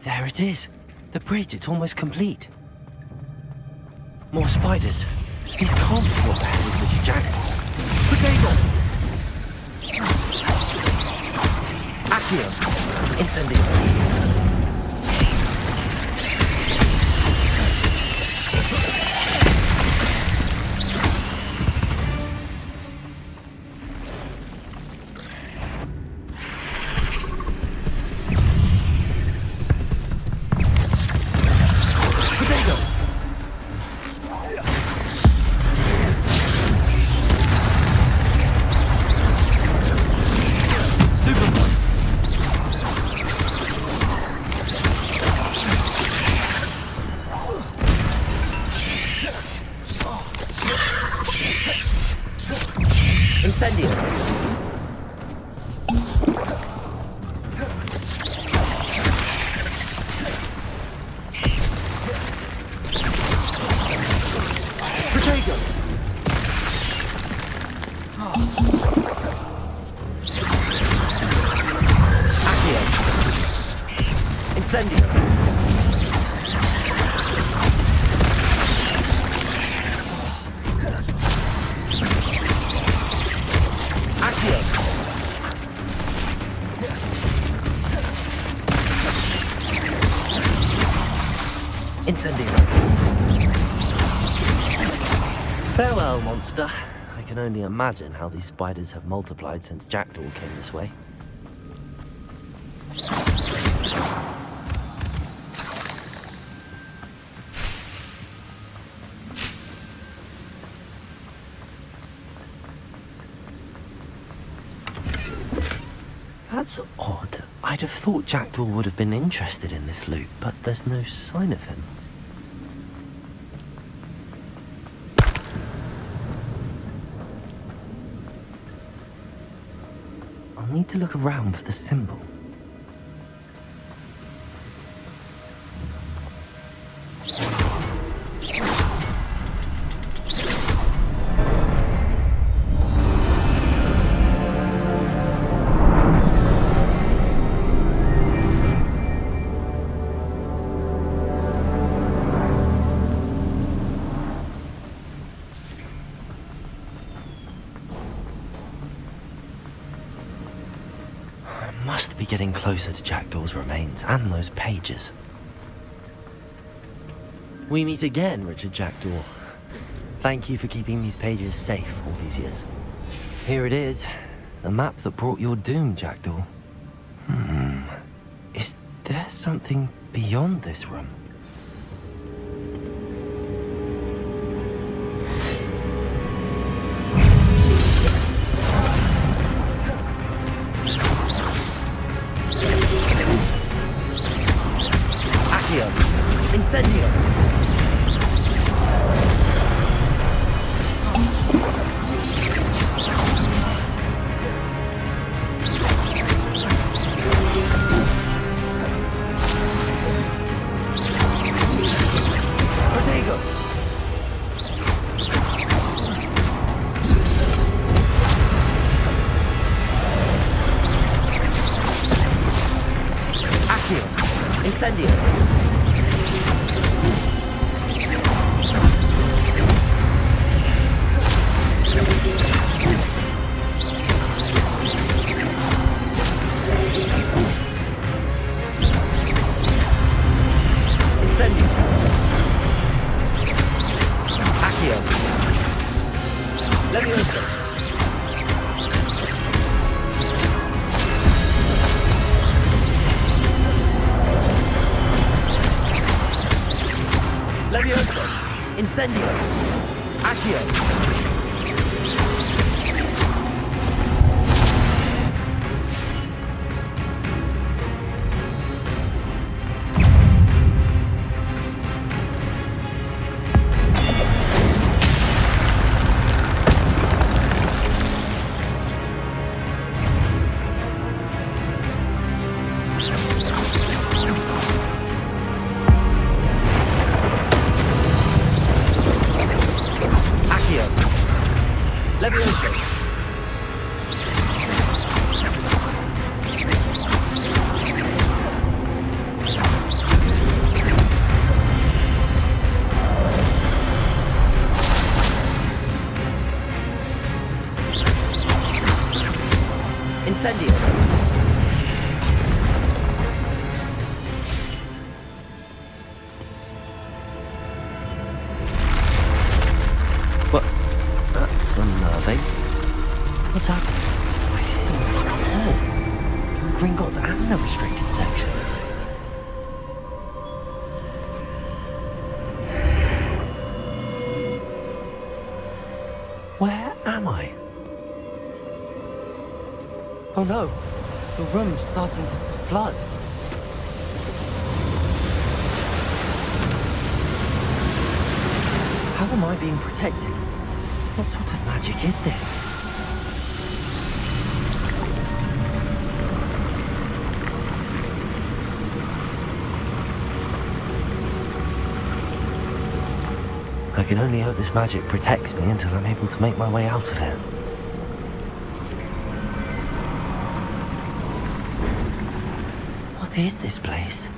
There it is. The bridge, it's almost complete. More spiders. These can't be what the hell is Richard Jackdaw. Accio. Incendio. Farewell, monster. I can only imagine how these spiders have multiplied since Jackdaw came this way. That's odd. I'd have thought Jackdaw would have been interested in this loot, but there's no sign of him. I'll need to look around for the symbol. Must be getting closer to Jackdaw's remains and those pages. We meet again, Richard Jackdaw. Thank you for keeping these pages safe all these years. Here it is, the map that brought your doom, Jackdaw. Is there something beyond this room? Incendio! Incendio. Incendio. Accio. Leviosa. Leviosa. Incendio. Accio. Leviosa. Incendio. What? That's unnerving. What's happening? I've seen this before. In Gringotts and the restricted section. Where am I? Oh no, the room's starting to flood. How am I being protected? What sort of magic is this? I can only hope this magic protects me until I'm able to make my way out of here. What is this place?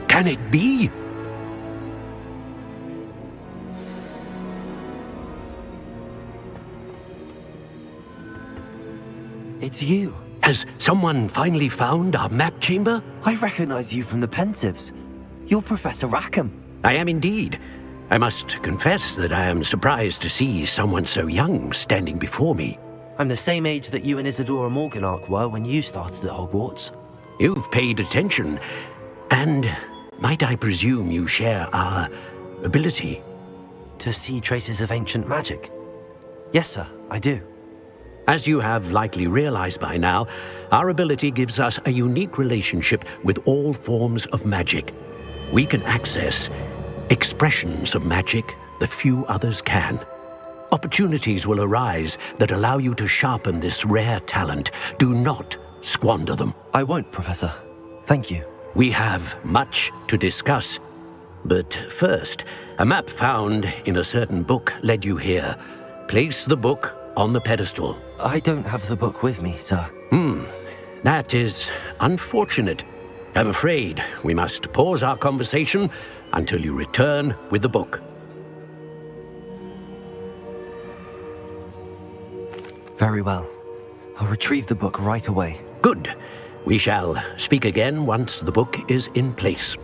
Can it be? It's you. Has someone finally found our map chamber? I recognize you from the Pensives. You're Professor Rackham. I am indeed. I must confess that I am surprised to see someone so young standing before me. I'm the same age that you and Isadora Morganark were when you started at Hogwarts. You've paid attention, and might I presume you share our ability? To see traces of ancient magic? Yes, sir, I do. As you have likely realized by now, our ability gives us a unique relationship with all forms of magic. We can access expressions of magic that few others can. Opportunities will arise that allow you to sharpen this rare talent. Do not squander them. I won't, Professor. Thank you. We have much to discuss. But first, a map found in a certain book led you here. Place the book on the pedestal. I don't have the book with me, sir. That is unfortunate. I'm afraid we must pause our conversation until you return with the book. Very well. I'll retrieve the book right away. Good. We shall speak again once the book is in place.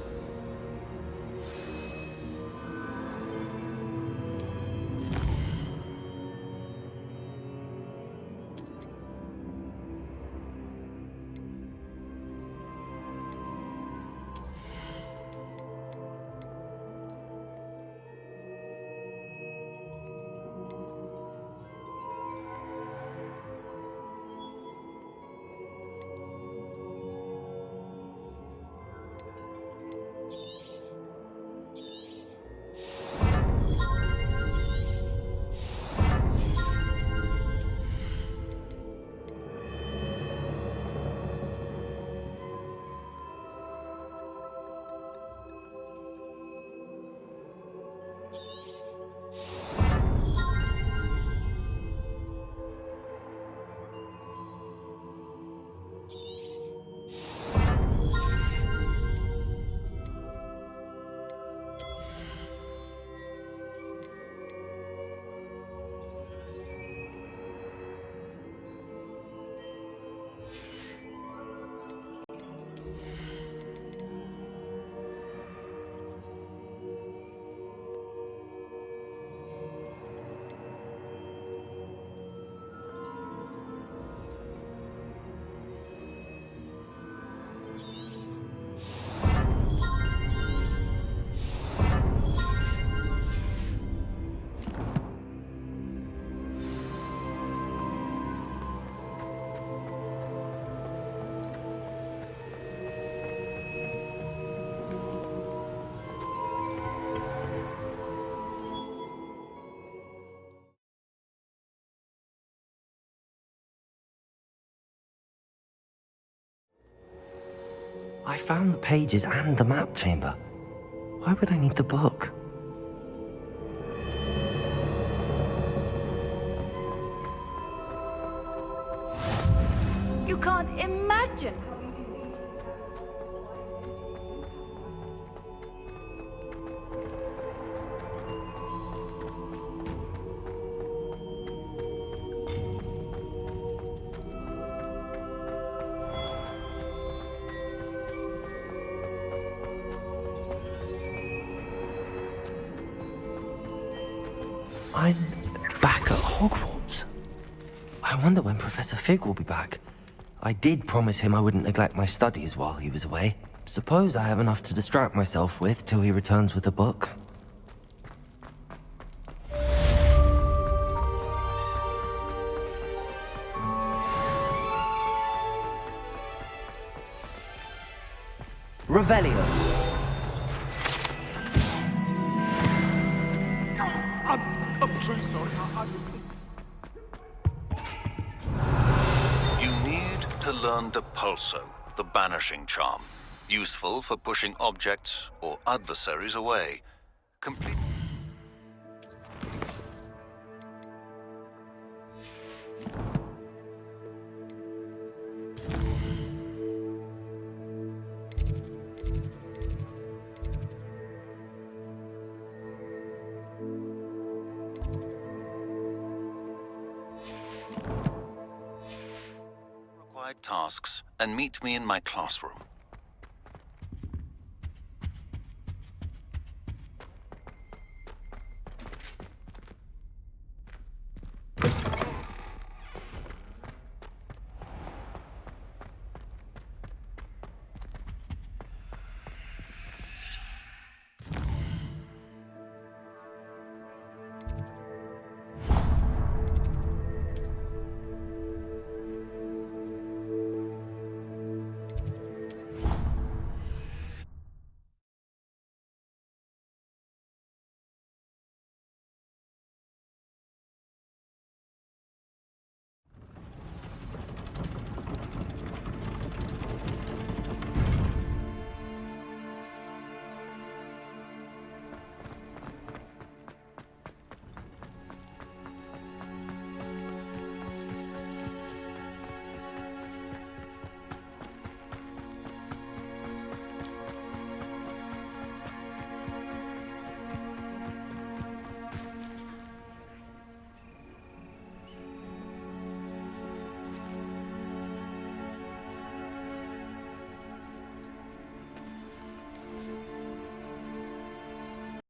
I found the pages and the map chamber. Why would I need the book? You can't imagine. I'm back at Hogwarts. I wonder when Professor Fig will be back. I did promise him I wouldn't neglect my studies while he was away. Suppose I have enough to distract myself with till he returns with a book. Revelio. I'm truly sorry. You need to learn Depulso, the banishing charm. Useful for pushing objects or adversaries away. Complete. Tasks and meet me in my classroom.